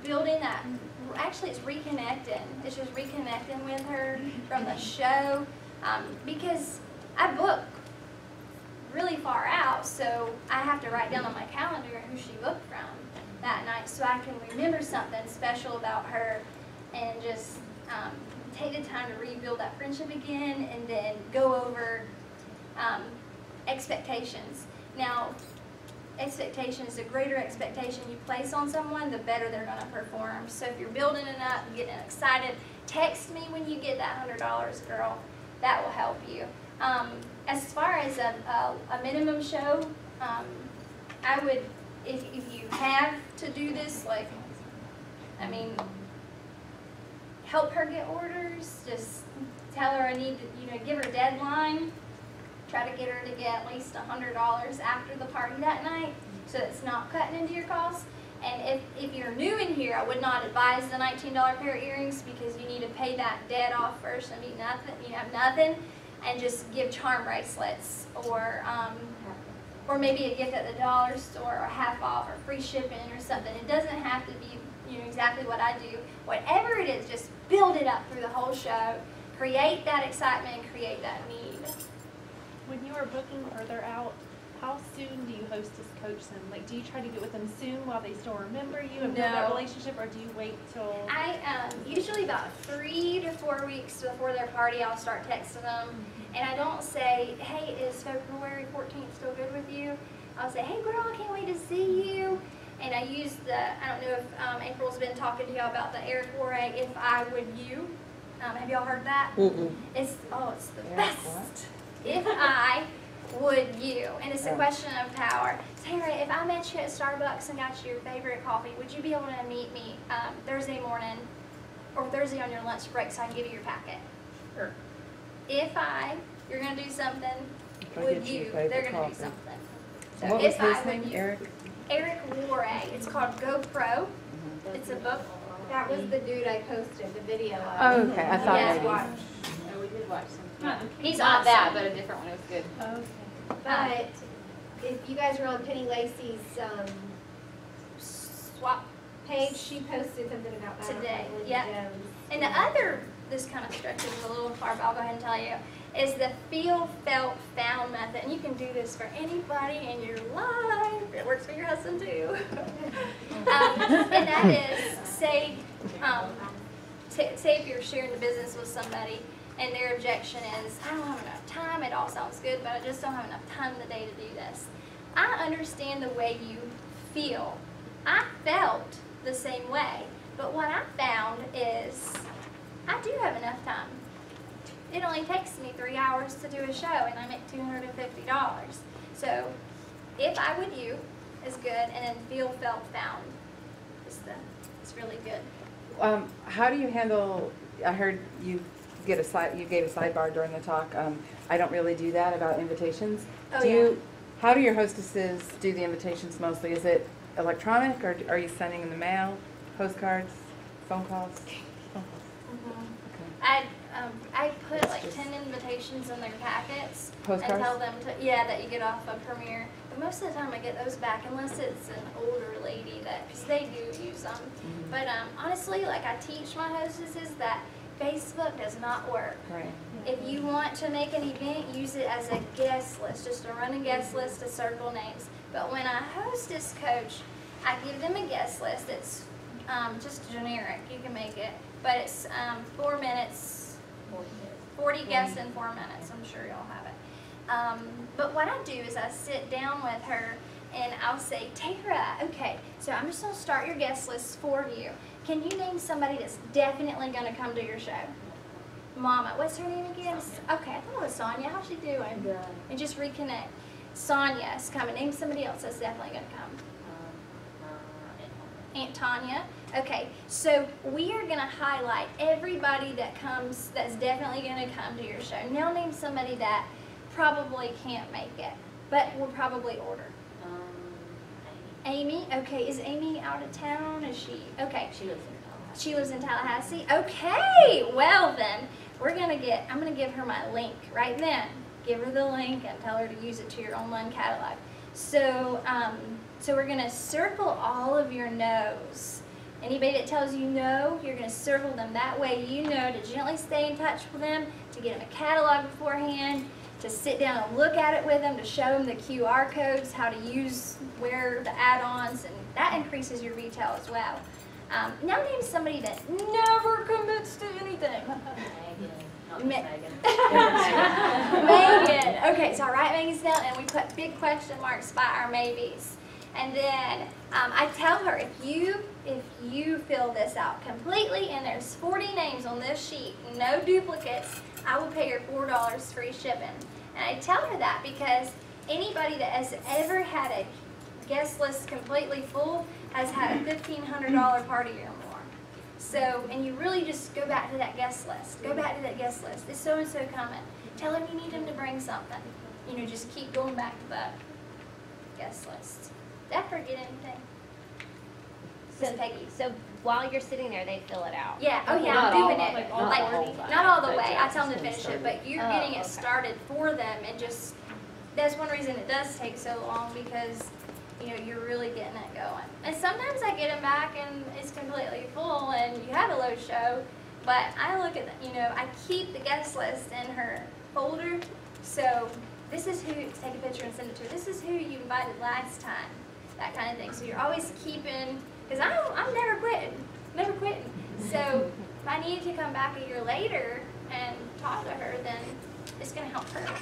Speaker 1: building that. Actually, it's reconnecting. It's just reconnecting with her from the show, because I book really far out, so I have to write down on my calendar who she booked from that night so I can remember something special about her and just take the time to rebuild that friendship again and then go over expectations. Now, expectations, the greater expectation you place on someone, the better they're going to perform. So if you're building it up, getting excited, text me when you get that $100, girl. That will help you. As far as a minimum show, I would, if you have to do this, help her get orders. Just tell her I need to, give her a deadline. Try to get her to get at least $100 after the party that night, so it's not cutting into your costs. And if you're new in here, I would not advise the $19 pair of earrings because you need to pay that debt off first and you have nothing, and just give charm bracelets or maybe a gift at the dollar store or half off or free shipping or something. It doesn't have to be exactly what I do. Whatever it is, just build it up through the whole show. Create that excitement and create that need.
Speaker 2: When you are booking further out, how soon do you hostess coach them? Like, do you try to get with them soon while they still remember you and build that relationship, or do you wait till?
Speaker 1: I usually about 3 to 4 weeks before their party, I'll start texting them, and I don't say, "Hey, is February 14th still good with you?" I'll say, "Hey, girl, I can't wait to see you." And I use I don't know if April's been talking to y'all about the Eric Warray, "If I Would You." Have y'all heard that? It's the best.
Speaker 7: What?
Speaker 1: If I would you, and it's a question of power. Tara, if I met you at Starbucks and got you your favorite coffee, would you be able to meet me Thursday morning or Thursday on your lunch break so I can give you your packet?
Speaker 4: Sure.
Speaker 1: You're going to do something,
Speaker 7: If I
Speaker 1: would
Speaker 7: get you
Speaker 1: you,
Speaker 7: favorite
Speaker 1: they're going to do
Speaker 7: coffee.
Speaker 1: something. So
Speaker 7: What was
Speaker 1: if I
Speaker 7: his
Speaker 1: would
Speaker 7: name?
Speaker 1: you.
Speaker 7: Eric?
Speaker 1: Warray. It's called GoPro. It's a book.
Speaker 6: That was the dude I posted the video of.
Speaker 7: Oh, okay. I thought
Speaker 1: Yes.
Speaker 7: maybe.
Speaker 4: No, we did watch some.
Speaker 1: He's
Speaker 4: Not
Speaker 1: awesome.
Speaker 4: that, but a different one. It was good.
Speaker 6: But if you guys were on Penny Lacey's
Speaker 1: Swap.
Speaker 6: page, she posted something about that.
Speaker 1: Today,
Speaker 6: with
Speaker 1: yeah.
Speaker 6: Jones.
Speaker 1: And the other, this kind of stretches a little far, but I'll go ahead and tell you, is the feel, felt, found method. And you can do this for anybody in your life. It works for your husband too. And that is, say if you're sharing the business with somebody and their objection is, "I don't have enough time, it all sounds good, but I just don't have enough time in the day to do this." I understand the way you feel. I felt the same way, but what I found is I do have enough time. It only takes me 3 hours to do a show, and I make $250. So, if I Would You is good, and then Feel, Felt, Found it's really good.
Speaker 7: How do you handle, I heard you gave a sidebar during the talk. I don't really do that about invitations.
Speaker 1: Oh,
Speaker 7: How do your hostesses do the invitations mostly? Is it electronic, or are you sending in the mail, postcards, phone calls?
Speaker 1: I put like 10 invitations in their packets
Speaker 7: Postcards?
Speaker 1: and tell them that you get off a premiere. But most of the time I get those back unless it's an older lady because they do use them.
Speaker 7: Mm-hmm.
Speaker 1: But honestly, like I teach my hostesses that Facebook does not work.
Speaker 7: Right.
Speaker 1: If you want to make an event, use it as a guest list, just a running guest list to circle names. But when I hostess coach, I give them a guest list. It's just generic. You can make it. But it's 4 minutes, 40 guests in 4 minutes. I'm sure y'all have it. But what I do is I sit down with her and I'll say, Tara, okay, so I'm just going to start your guest list for you. Can you name somebody that's definitely going to come to your show? Mama, what's her name again? Okay, I thought it was Sonia. How's she doing?
Speaker 4: Good.
Speaker 1: And just reconnect. Sonia's coming. Name somebody else that's definitely going to come. Aunt Tanya. Okay, so we are going to highlight everybody that comes, that's definitely going to come to your show. Now name somebody that probably can't make it, but will probably order. Amy. Okay, is Amy out of town? Is she? Okay.
Speaker 4: She lives in Tallahassee.
Speaker 1: She lives in Tallahassee? Okay, well then, I'm going to give her my link right then. Give her the link and tell her to use it to your online catalog. So, so we're going to circle all of your no's. Anybody that tells you no, you're going to circle them. That way you know to gently stay in touch with them, to get them a catalog beforehand, to sit down and look at it with them, to show them the QR codes, how to use, where the add-ons, and that increases your retail as well. Now name somebody that never commits to anything. Megan. Megan. Okay, so I write Megan's down and we put big question marks by our maybes. And then I tell her, if you fill this out completely and there's 40 names on this sheet, no duplicates, I will pay her $4 free shipping. And I tell her that because anybody that has ever had a guest list completely full has had a $1,500 party or more. So, and you really just go back to that guest list. Go back to that guest list. Is so-and-so coming? Tell them you need them to bring something. You know, just keep going back to that guest list. Did I forget anything?
Speaker 3: So, Peggy, so while you're sitting there, they fill it out.
Speaker 1: Yeah, oh yeah,
Speaker 4: Not
Speaker 1: I'm
Speaker 4: all
Speaker 1: doing
Speaker 4: of
Speaker 1: it.
Speaker 4: it.
Speaker 1: Not all the way. I
Speaker 4: But
Speaker 1: tell them to finish it, but you're getting it started for them, and just, that's one reason it does take so long, because, you know, you're really getting it going. And sometimes I get them back and it's completely full and you have a low show, but I look at, I keep the guest list in her folder, so this is who, take a picture and send it to her. This is who you invited last time, that kind of thing. So you're always keeping, because I'm never quitting. So if I need to come back a year later and talk to her, then it's going to help her.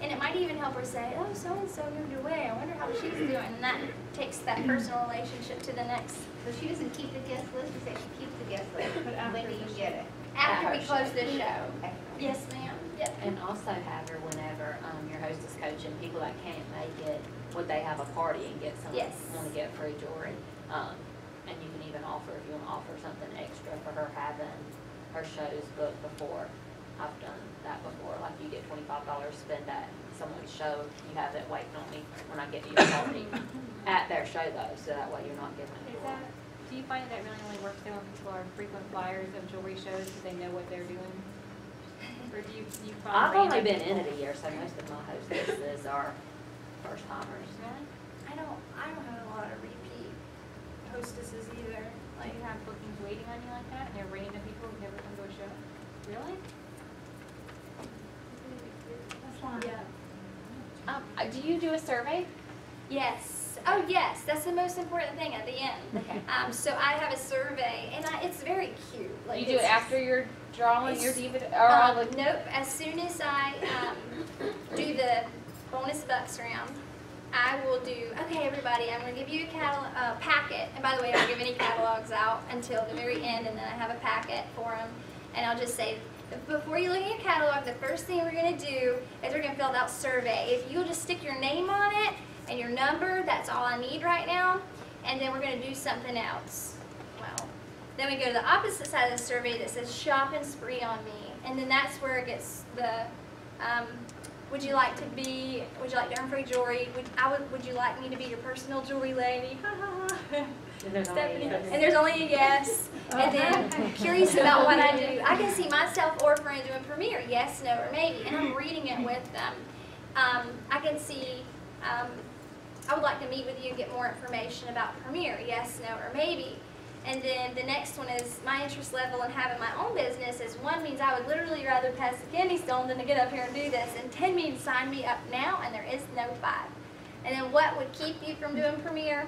Speaker 1: And it might even help her say, oh, so-and-so moved away. I wonder how she's doing. And that takes that personal relationship to the next.
Speaker 8: So she doesn't keep the guest list, you say she keeps the guest list. When do you get it?
Speaker 1: After we close the show. Yes, ma'am. Yep.
Speaker 4: And also have her whenever your hostess coaching people that can't make it, would they have a party and get some,
Speaker 1: Yes.
Speaker 4: want to get free jewelry. And you can even offer, if you want to offer something extra for her having her shows booked before. I've done that before, like you get $25 spend at someone's show, you have it waiting on me when I get to your party at their show though, so that way you're not giving it away.
Speaker 6: Do you find that really only works out when people are frequent flyers of jewelry shows because they know what they're doing? Or do you find
Speaker 4: I've only
Speaker 6: random
Speaker 4: been in
Speaker 6: people?
Speaker 4: it a year, so most of my hostesses are first timers.
Speaker 1: I don't have a lot of repeat hostesses either.
Speaker 6: Like you have bookings waiting on you like that, and they're random people who never come to a show? Really?
Speaker 1: Yeah.
Speaker 3: Do you do a survey?
Speaker 1: Yes. Oh, yes. That's the most important thing at the end.
Speaker 3: Okay.
Speaker 1: So I have a survey, and it's very cute. Like,
Speaker 6: You do it
Speaker 1: it's-
Speaker 6: after you're drawing your
Speaker 1: it's-
Speaker 6: diva, or all the
Speaker 1: Nope. As soon as I do the bonus bucks round, I will do, okay, everybody, I'm going to give you a packet. And by the way, I don't give any catalogs out until the very end, and then I have a packet for them. And I'll just say, before you look at your catalog, the first thing we're going to do is we're going to fill out a survey. If you'll just stick your name on it and your number, that's all I need right now. And then we're going to do something else. Well, then we go to the opposite side of the survey that says shop and spree on me. And then that's where it gets the, would you like to earn free jewelry? Would you like me to be your personal jewelry lady? Stephanie. And there's only a yes. And then curious about what I do. I can see myself or a friend doing Premiere, yes, no, or maybe. And I'm reading it with them. I can see, I would like to meet with you and get more information about Premiere, yes, no, or maybe. And then the next one is my interest level in having my own business is 1 means I would literally rather pass the kidney stone than to get up here and do this. And 10 means sign me up now, and there is no 5. And then what would keep you from doing Premiere?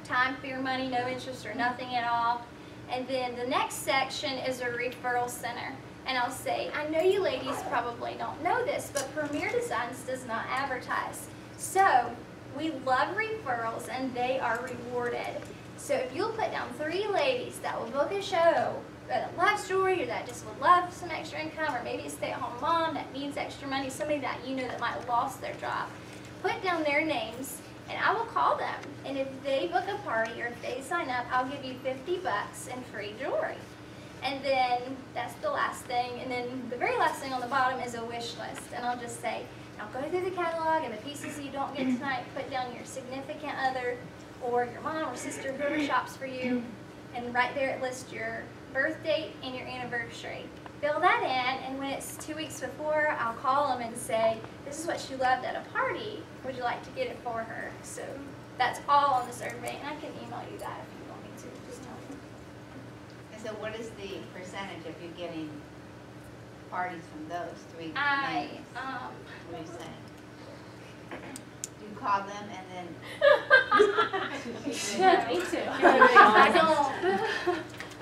Speaker 1: Time, fear, money, no interest, or nothing at all. And then the next section is a referral center. And I'll say, I know you ladies probably don't know this, but Premiere Designs does not advertise. So we love referrals, and they are rewarded. So if you'll put down 3 ladies that will book a show that loves jewelry or that just would love some extra income, or maybe a stay-at-home mom that needs extra money, somebody that you know that might have lost their job, put down their names and I will call them. And if they book a party or if they sign up, I'll give you $50 and free jewelry. And then that's the last thing. And then the very last thing on the bottom is a wish list. And I'll just say, now go through the catalog and the pieces you don't get tonight, put down your significant other or your mom or sister, whoever shops for you, and right there it lists your birth date and your anniversary. Fill that in, and when it's 2 weeks before, I'll call them and say, this is what she loved at a party. Would you like to get it for her? So that's all on the survey, and I can email you that if you want me to. Just tell me.
Speaker 8: And so what is the percentage of you getting parties from those 3 names? What are you saying? You call them and then...
Speaker 6: Me too.
Speaker 1: I don't.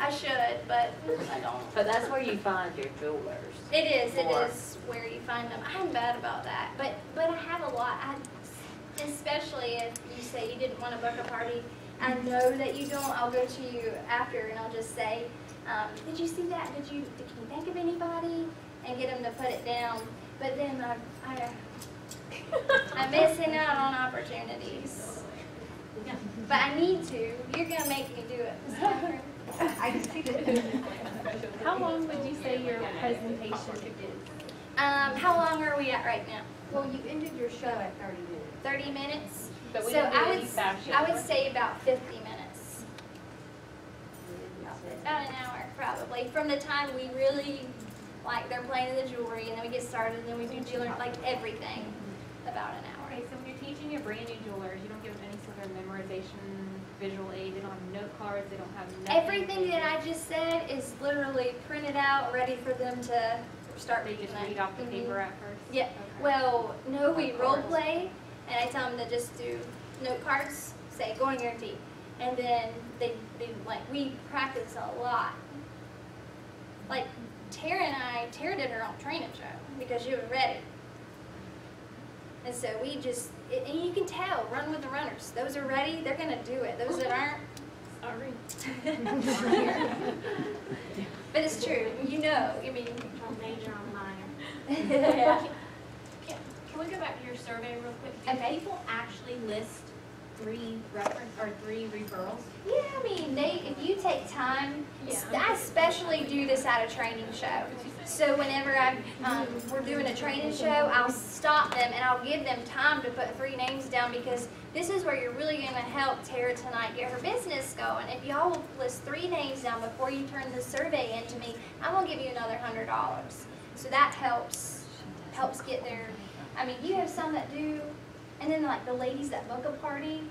Speaker 1: I should, but I don't.
Speaker 4: But that's where you find your jewelers.
Speaker 1: It is where you find them. I'm bad about that, but I have a lot. Especially if you say you didn't want to book a party, I know that you don't. I'll go to you after and I'll just say, did you see that? Can you think of anybody? And get them to put it down. But then I'm missing out on opportunities. But I need to. You're gonna make me do it, Ms. Catherine.
Speaker 8: I just think it.
Speaker 2: How long would you say your presentation is?
Speaker 1: How long are we at right now?
Speaker 8: Well, you ended your show at 30 minutes.
Speaker 1: 30 minutes?
Speaker 6: But we
Speaker 1: So
Speaker 6: didn't do
Speaker 1: I
Speaker 6: any fast
Speaker 1: would
Speaker 6: shows.
Speaker 1: say about 50 minutes. About an hour, probably. From the time we really, like, they're playing the jewelry, and then we get started, and then we do jewelry, like, everything, about an hour.
Speaker 6: Okay, so when you're teaching your brand new jewelers, you don't give them any sort of memorization, visual aid, they don't have note cards, they don't have nothing.
Speaker 1: Everything that I just said is literally printed out, ready for them to start
Speaker 6: They
Speaker 1: reading
Speaker 6: just
Speaker 1: it.
Speaker 6: read off the
Speaker 1: Mhm.
Speaker 6: paper at first?
Speaker 1: Yeah.
Speaker 6: Okay.
Speaker 1: Well, no, we role play, and I tell them to just do note cards, say going guarantee, and then they like we practice a lot. Like Tara did her own training show because she was ready, and so we just and you can tell run with the runners. Those are ready, they're gonna do it. Those that aren't, sorry. But it's true. You know, I mean.
Speaker 5: Don't major on minor.
Speaker 1: Yeah.
Speaker 10: Can we go back to your survey real quick? Do
Speaker 1: Okay.
Speaker 10: people actually list 3 reference or 3 referrals?
Speaker 1: Yeah, I mean, if you take time, I especially do this at a training show. So whenever we're doing a training show, I'll stop them and I'll give them time to put 3 names down because this is where you're really going to help Tara tonight get her business going. If y'all will list 3 names down before you turn the survey in to me, I'm going to give you another $100. So that helps get their, I mean, you have some that do, and then like the ladies that book a party,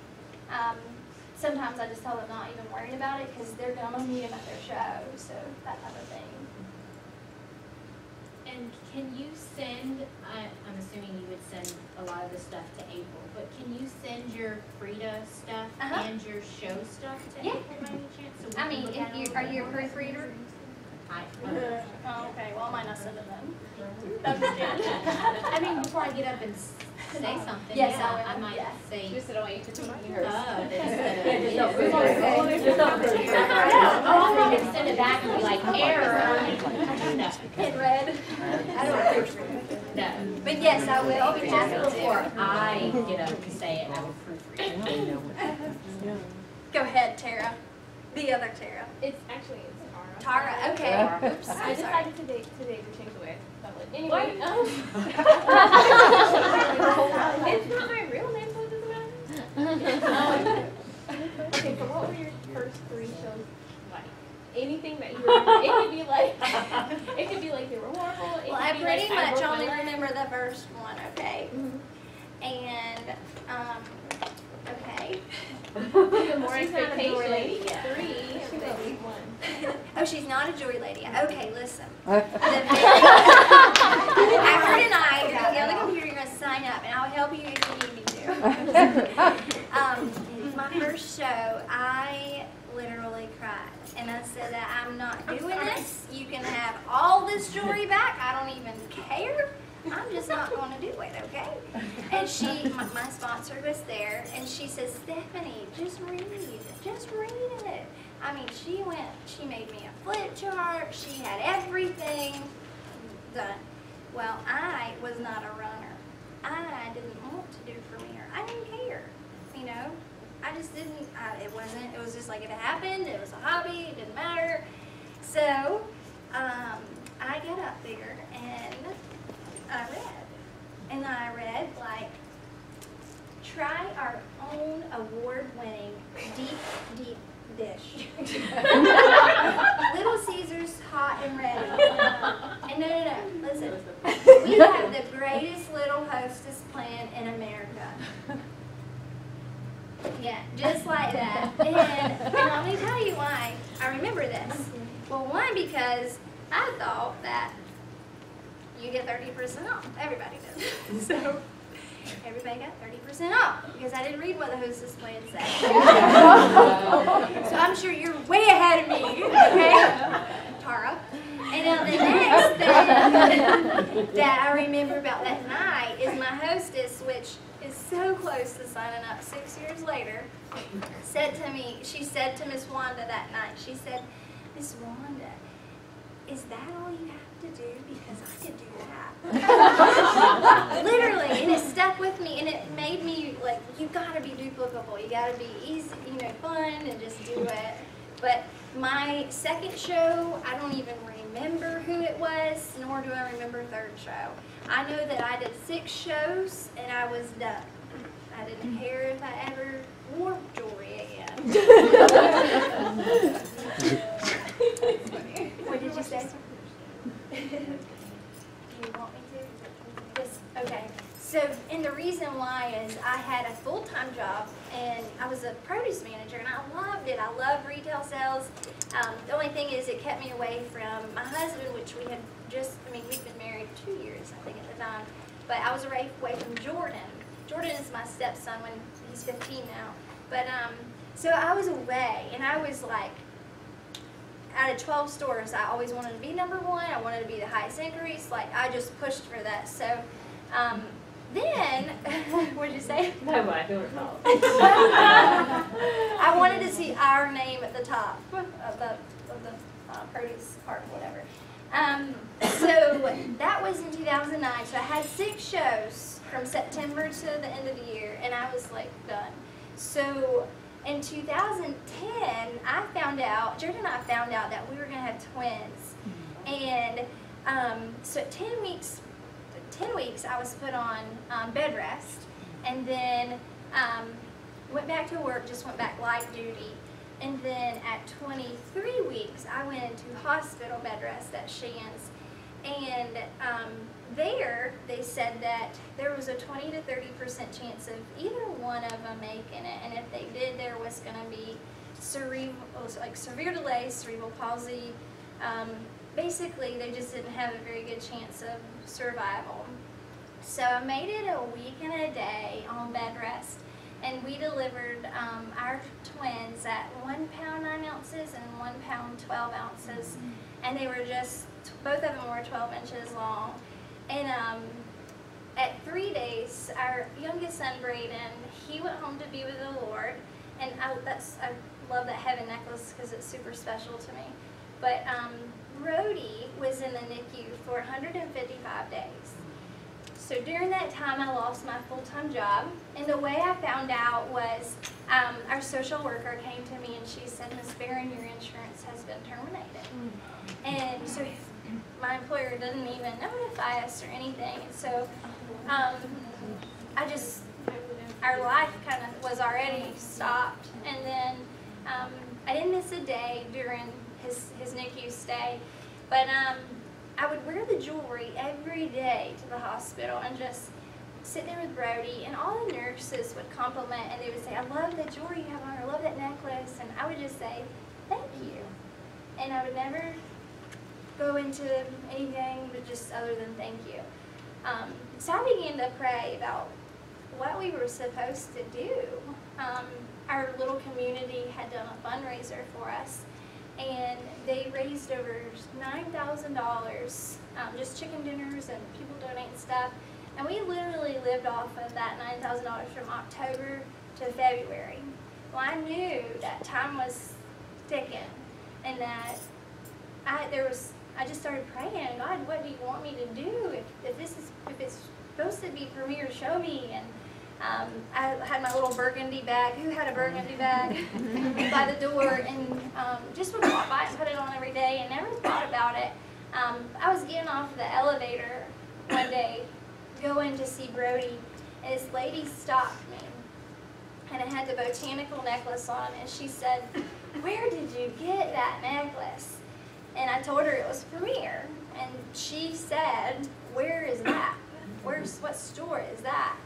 Speaker 1: sometimes I just tell them not even worried about it because they're going to meet them at their show, so that type of thing.
Speaker 10: And can you send, I'm assuming you would send a lot of the stuff to April, but can you send your Frida stuff and your show stuff to April by any chance? So we
Speaker 1: I
Speaker 10: can
Speaker 1: mean,
Speaker 10: look at it
Speaker 1: are you a proofreader?
Speaker 10: Oh,
Speaker 1: okay, well I might not send it then.
Speaker 10: I mean, before I get up and Say something,
Speaker 1: Yes,
Speaker 10: yeah,
Speaker 1: I will.
Speaker 10: I might
Speaker 1: Yeah.
Speaker 10: say,
Speaker 2: Just don't want you to come on
Speaker 10: instead of,
Speaker 7: Yeah.
Speaker 10: oh, I'm not gonna send it back and be like, error. No.
Speaker 1: In red. I don't appreciate it.
Speaker 10: No.
Speaker 1: But yes, I will.
Speaker 10: Just before I get up to say it, I will proofread.
Speaker 1: Go ahead, Tara. The other Tara.
Speaker 11: It's actually Tara.
Speaker 1: Tara, okay. Oops,
Speaker 11: I
Speaker 1: I'm sorry.
Speaker 11: decided today to change the way I spell it. Anyway, it's not my real name, so it doesn't matter. Okay, so what were your first 3 shows like? Anything that you remember? It could be like, they were horrible. It
Speaker 1: Well,
Speaker 11: could
Speaker 1: I
Speaker 11: be
Speaker 1: pretty
Speaker 11: like, I
Speaker 1: much
Speaker 11: broke my
Speaker 1: only
Speaker 11: leg.
Speaker 1: remember the first one, okay? And, okay.
Speaker 11: More
Speaker 2: She's not a jewelry lady
Speaker 11: expectations.
Speaker 2: yet.
Speaker 11: 3, and then 1.
Speaker 1: Oh, she's not a jewelry lady. Okay, listen. After tonight, you're gonna get on the computer, you're gonna sign up, and I'll help you if you need me to. My first show, I literally cried, and I said that I'm not doing this. You can have all this jewelry back. I don't even care. I'm just not going to do it, okay? And my sponsor was there, and she says, Stephanie, just read it. I mean, she made me a flip chart. She had everything done. Well, I was not a runner. I didn't want to do premiere. I didn't care, you know? I just didn't, it was just like it happened. It was a hobby. It didn't matter. So, I got up there, and I read, like, try our own award-winning deep dish. Little Caesars hot and ready. And no, listen. We have the greatest little hostess plan in America. Yeah, just like that. And let me tell you why I remember this. Well, one, because I thought that you get 30% off. Everybody does. So everybody got 30% off because I didn't read what the hostess plan said. So I'm sure you're way ahead of me, okay, Tara? And now the next thing that I remember about that night is my hostess, which is so close to signing up 6 years later, said to me, she said to Miss Wanda that night, she said, Miss Wanda, is that all you have to do? Because I could do that. Literally, and it stuck with me, and it made me, like, you gotta be duplicable. You gotta be easy, you know, fun, and just do it. But my second show, I don't even remember who it was, nor do I remember third show. I know that I did 6 shows, and I was done. I didn't care if I ever wore jewelry again. What did you say? Do you want me to? Yes. Okay. So, and the reason why is I had a full-time job, and I was a produce manager, and I loved it. I love retail sales. The only thing is it kept me away from my husband, which we had we'd been married 2 years, I think, at the time. But I was away from Jordan. Jordan is my stepson when he's 15 now. But, so I was away, and I was like, out of 12 stores, I always wanted to be number 1. I wanted to be the highest increase. Like, I just pushed for that. So, then, what did you say?
Speaker 4: No, but I feel recalled.
Speaker 1: I wanted to see our name at the top of the produce part, whatever. So that was in 2009. So I had 6 shows from September to the end of the year, and I was like done. So in 2010, Jordan and I found out that we were going to have twins. And so 10 weeks I was put on bed rest, and then went back to work, just went back light duty. And then at 23 weeks, I went into hospital bed rest at Shands. And there, they said that there was a 20 to 30% chance of either one of them making it. And if they did, there was going to be severe delays, cerebral palsy. Basically, they just didn't have a very good chance of survival. So I made it a week and a day on bed rest. And we delivered our twins at 1 pound 9 ounces and 1 pound 12 ounces. And they were both of them were 12 inches long. And at 3 days, our youngest son, Braden, he went home to be with the Lord. And I love that heaven necklace because it's super special to me. But Brody was in the NICU for 155 days. So during that time, I lost my full-time job. And the way I found out was our social worker came to me and she said, Ms. Barron, your insurance has been terminated. And so my employer didn't even notify us or anything. And so our life kind of was already stopped. And then I didn't miss a day during his NICU stay. But I would wear the jewelry every day to the hospital and just sit there with Brody, and all the nurses would compliment and they would say, I love the jewelry you have on, I love that necklace, and I would just say, thank you. And I would never go into anything but just other than thank you. So I began to pray about what we were supposed to do. Our little community had done a fundraiser for us, and they raised over $9,000, just chicken dinners and people donating stuff. And we literally lived off of that $9,000 from October to February. Well, I knew that time was ticking, and that I just started praying, God, what do you want me to do? If it's supposed to be Premier, show me. And I had my little burgundy bag. Who had a burgundy bag by the door? And just would walk by and put it on every day and never thought about it. I was getting off the elevator one day, going to see Brody, and this lady stopped me. And it had the botanical necklace on, and she said, where did you get that necklace? And I told her it was Premier. And she said, where is that? What store is that?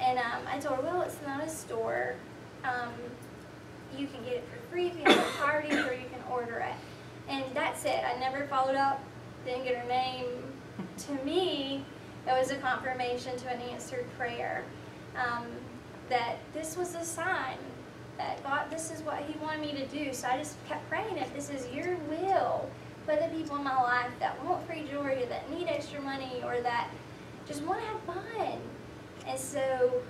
Speaker 1: And I told her, well, it's not a store. You can get it for free if you have a party, or you can order it. And that's it. I never followed up, didn't get her name. To me, it was a confirmation to an answered prayer, that this was a sign that God, this is what He wanted me to do. So I just kept praying, if this is your will for the people in my life that want free jewelry, that need extra money, or that just want to have fun. And so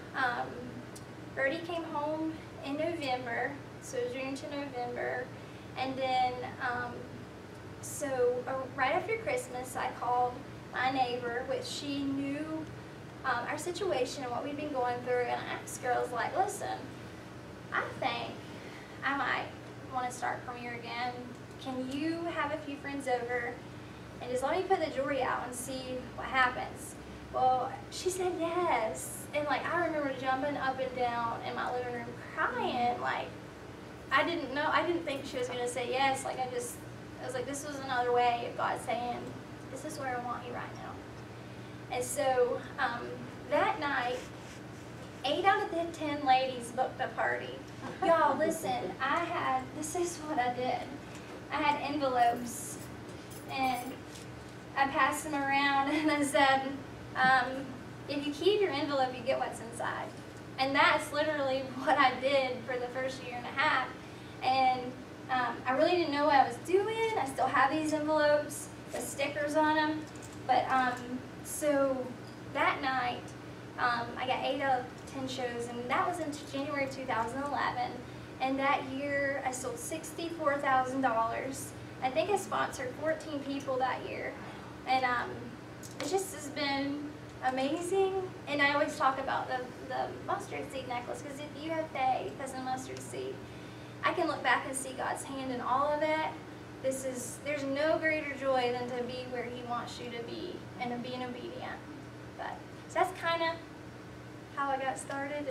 Speaker 1: Brody came home in November, so June to November. And then, right after Christmas, I called my neighbor, which she knew our situation and what we'd been going through, and I asked her, I was like, listen, I think I might want to start Premier again. Can you have a few friends over and just let me put the jewelry out and see what happens? Well, she said yes. And like, I remember jumping up and down in my living room crying. Like, I didn't think she was going to say yes. Like, I was like, this was another way of God saying, this is where I want you right now. And so that night, 8 out of the 10 ladies booked a party. Y'all, listen, this is what I did. I had envelopes, and I passed them around, and I said, if you keep your envelope, you get what's inside. And that's literally what I did for the first year and a half. And I really didn't know what I was doing. I still have these envelopes, the stickers on them. But so that night, I got 8 out of 10 shows, and that was in January of 2011. And that year, I sold $64,000. I think I sponsored 14 people that year. And it just has been amazing. And I always talk about the mustard seed necklace, because if you have faith as a mustard seed, I can look back and see God's hand in all of it. There's no greater joy than to be where He wants you to be and to being obedient. But so that's kind of how I got started.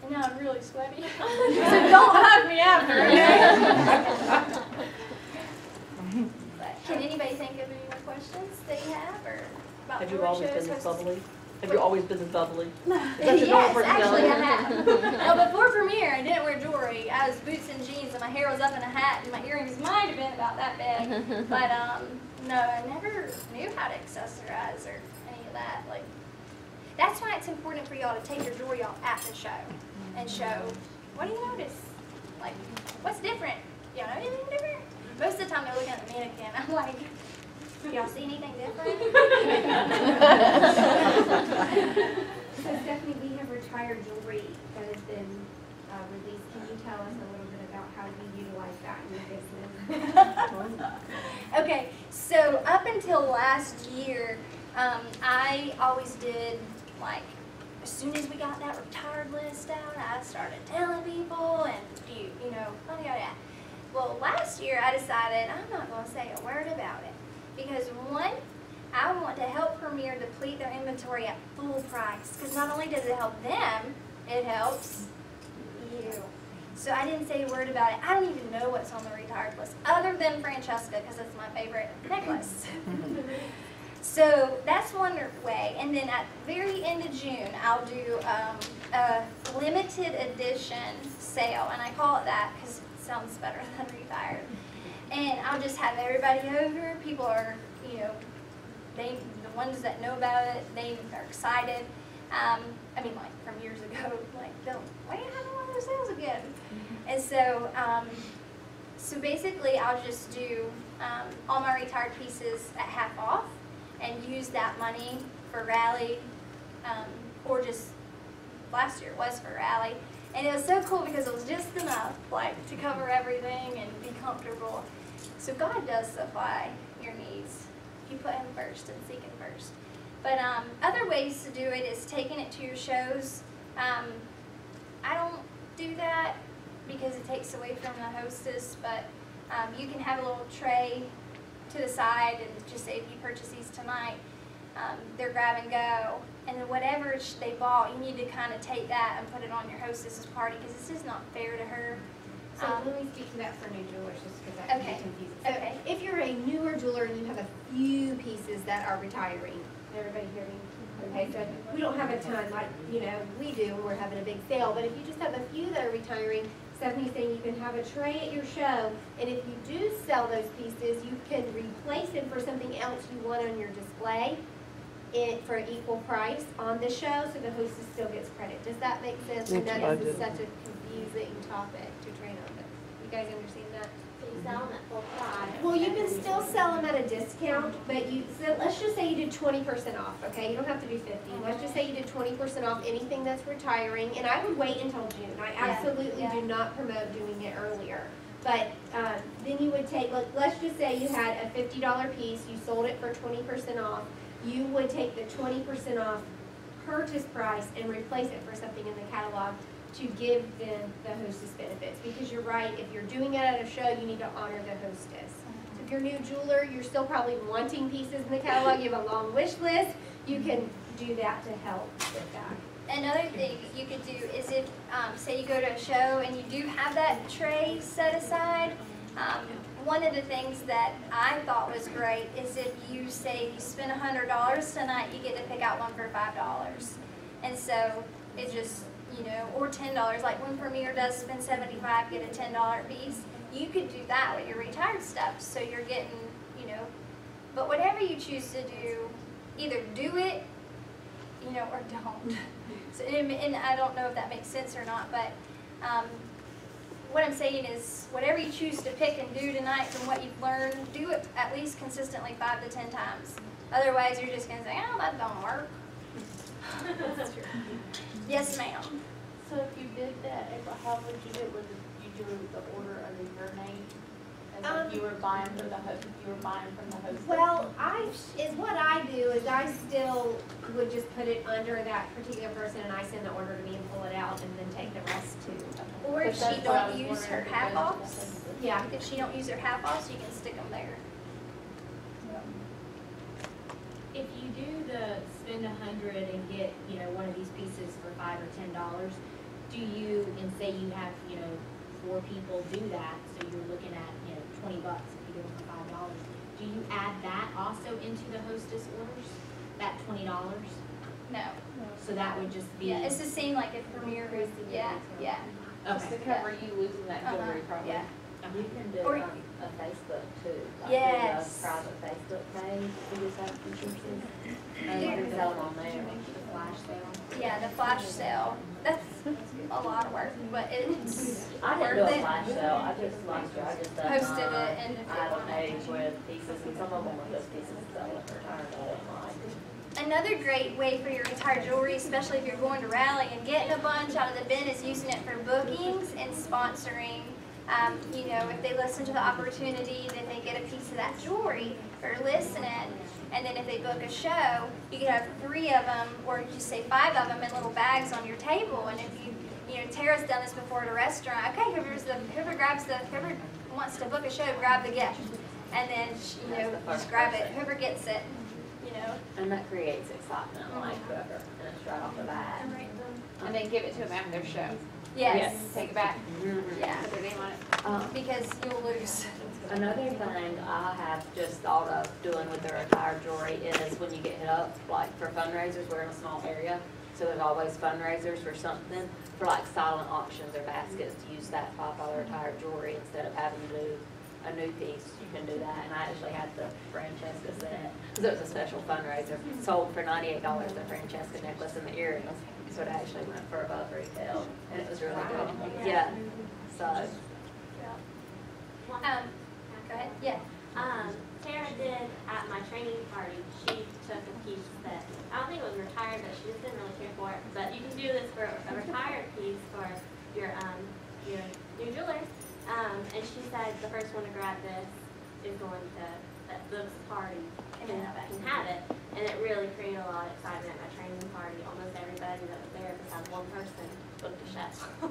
Speaker 1: And now I'm really sweaty. So don't hug me after, okay? But can anybody think of any more questions that you have, or about
Speaker 12: Have you always been this bubbly? Have you always been this bubbly?
Speaker 1: Yes, actually I have. Well, before Premier, I didn't wear jewelry. I was boots and jeans, and my hair was up in a hat, and my earrings might have been about that big. But no, I never knew how to accessorize or any of that. Like, that's why it's important for y'all to take your jewelry off at the show and show, what do you notice? Like, what's different? You know anything different? most of the time they're looking at the mannequin. I'm like, do y'all see anything different?
Speaker 11: So Stephanie, we have retired jewelry that has been released. Can you tell us a little bit about how you utilize that in your business?
Speaker 1: Okay, so up until last year, I always did, like, as soon as we got that retired list out, I started telling people and, you know, oh yeah. Well, last year I decided I'm not going to say a word about it because, one, I want to help Premier deplete their inventory at full price because not only does it help them, it helps you. So I didn't say a word about it. I don't even know what's on the retired list other than Francesca because it's my favorite necklace. So that's one way. And then at the very end of June, I'll do a limited edition sale. And I call it that because it sounds better than retired. And I'll just have everybody over. People are, you know, the ones that know about it, they are excited. I mean, like from years ago, like, why are you having one of those sales again? And so, so basically, I'll just do all my retired pieces at half off and use that money for rally, or just last year it was for rally. And it was so cool because it was just enough, like, to cover everything and be comfortable. So God does supply your needs. You put Him first and seek Him first. But other ways to do it is taking it to your shows. I don't do that because it takes away from the hostess, but you can have a little tray to the side and just say if you purchase these tonight, they're grab and go. And then whatever they bought, you need to kind of take that and put it on your hostess's party because this is not fair to her.
Speaker 11: So let me speak to that for new jewelers just because that can be confusing. So
Speaker 1: Okay.
Speaker 11: if you're a newer jeweler and you have a few pieces that are retiring, everybody hear me? Okay, so we don't have a ton like, you know, we do when we're having a big sale, but if you just have a few that are retiring, Stephanie's saying you can have a tray at your show, and if you do sell those pieces, you can replace them for something else you want on your display for an equal price on the show, so the hostess still gets credit. Does that make sense? And that is such a confusing topic to train on, but you guys understand that?
Speaker 5: So you sell them at full price.
Speaker 11: Well, you can still sell them at a discount, but so let's just say you did 20% off, okay? You don't have to do 50. Let's just say you did 20% off anything that's retiring, and I would wait until June. I absolutely do not promote doing it earlier. But then you would take, let's just say you had a $50 piece, you sold it for 20% off. You would take the 20% off purchase price and replace it for something in the catalog to give them the hostess benefits. Because you're right, if you're doing it at a show, you need to honor the hostess. So if you're a new jeweler, you're still probably wanting pieces in the catalog, you have a long wish list, you can do that to help with that.
Speaker 1: Another thing you could do is if, say you go to a show and you do have that tray set aside, one of the things that I thought was great is if you say you spend $100 tonight, you get to pick out one for $5. And so it just, you know, or $10, like when Premier does spend $75, get a $10 piece. You could do that with your retired stuff, so you're getting, you know, but whatever you choose to do, either do it, you know, or don't. So, and I don't know if that makes sense or not, but what I'm saying is whatever you choose to pick and do tonight from what you've learned, do it at least consistently 5 to 10 times. Otherwise, you're just going to say, oh, that don't work.
Speaker 2: That's true.
Speaker 1: Yes, ma'am.
Speaker 13: So if you did that, April, how would you do it? Would you do the order under your name? And you were buying from the host, you were buying from the host?
Speaker 11: Well, what I do is I still would just put it under that particular person and I send the order to me and pull it out and then take the rest to.
Speaker 1: Or if she don't use her half-offs,
Speaker 11: Yeah.
Speaker 1: if she don't use her half-offs, you can stick them there.
Speaker 10: If you do the spend $100 and get, you know, one of these pieces for $5 or $10, do you, and say you have, you know, 4 people do that, so you're looking at, you know, $20 if you do them for $5. Do you add that also into the hostess orders? That $20?
Speaker 1: No.
Speaker 10: So that would just be.
Speaker 1: Yeah, it's the same like if Premier goes, yeah.
Speaker 12: Just to
Speaker 10: Okay.
Speaker 12: cover you losing that jewelry, probably.
Speaker 1: Yeah.
Speaker 4: You can do
Speaker 1: Or-
Speaker 4: a Facebook too. Like
Speaker 1: Yes.
Speaker 4: do a private Facebook page. You just have pictures. And you can sell them on there. The flash sale.
Speaker 1: Yeah, the flash sale. That's a lot of work, but it's
Speaker 4: I didn't
Speaker 1: worth
Speaker 4: do a
Speaker 1: it.
Speaker 4: flash sale. I just last year I just done
Speaker 1: Posted
Speaker 4: mine.
Speaker 1: it, and if
Speaker 4: I
Speaker 1: you
Speaker 4: had a
Speaker 1: want
Speaker 4: page with pieces, and some of them were just pieces that I was retired of.
Speaker 1: Another great way for your retired jewelry, especially if you're going to rally and getting a bunch out of the bin, is using it for bookings and sponsoring. You know, if they listen to the opportunity, then they get a piece of that jewelry for listening. And then if they book a show, you could have 3 of them, or just say 5 of them in little bags on your table. And if you know, Tara's done this before at a restaurant. Okay, whoever wants to book a show, grab the gift, and then you know, just grab it. Whoever gets it, you know.
Speaker 4: And that creates excitement, like whoever, and it's right off the bat.
Speaker 6: And then give it to them after their show.
Speaker 1: Yes.
Speaker 6: Take it back.
Speaker 1: Yeah.
Speaker 6: Put their name on it.
Speaker 1: Because you'll lose.
Speaker 4: Another thing I have just thought of doing with the retired jewelry is when you get hit up, like for fundraisers, we're in a small area, so there's always fundraisers for something, for like silent auctions or baskets, use that $5 retired jewelry instead of having to do a new piece. You can do that, and I actually had the Francesca set, because it was a special fundraiser, sold for $98 the Francesca necklace and the earrings, so it actually went for above retail, and it was really good. Yeah, so.
Speaker 1: Go ahead. Yeah.
Speaker 5: Tara did at my training party, she took a piece that, I don't think it was retired, but she just didn't really care for it. But you can do this for a retired piece for your new jeweler. And she said the first one to grab this is going to, this party can have it. And it really created a lot of excitement at my training party. Almost everybody that was there besides one person booked a chef. So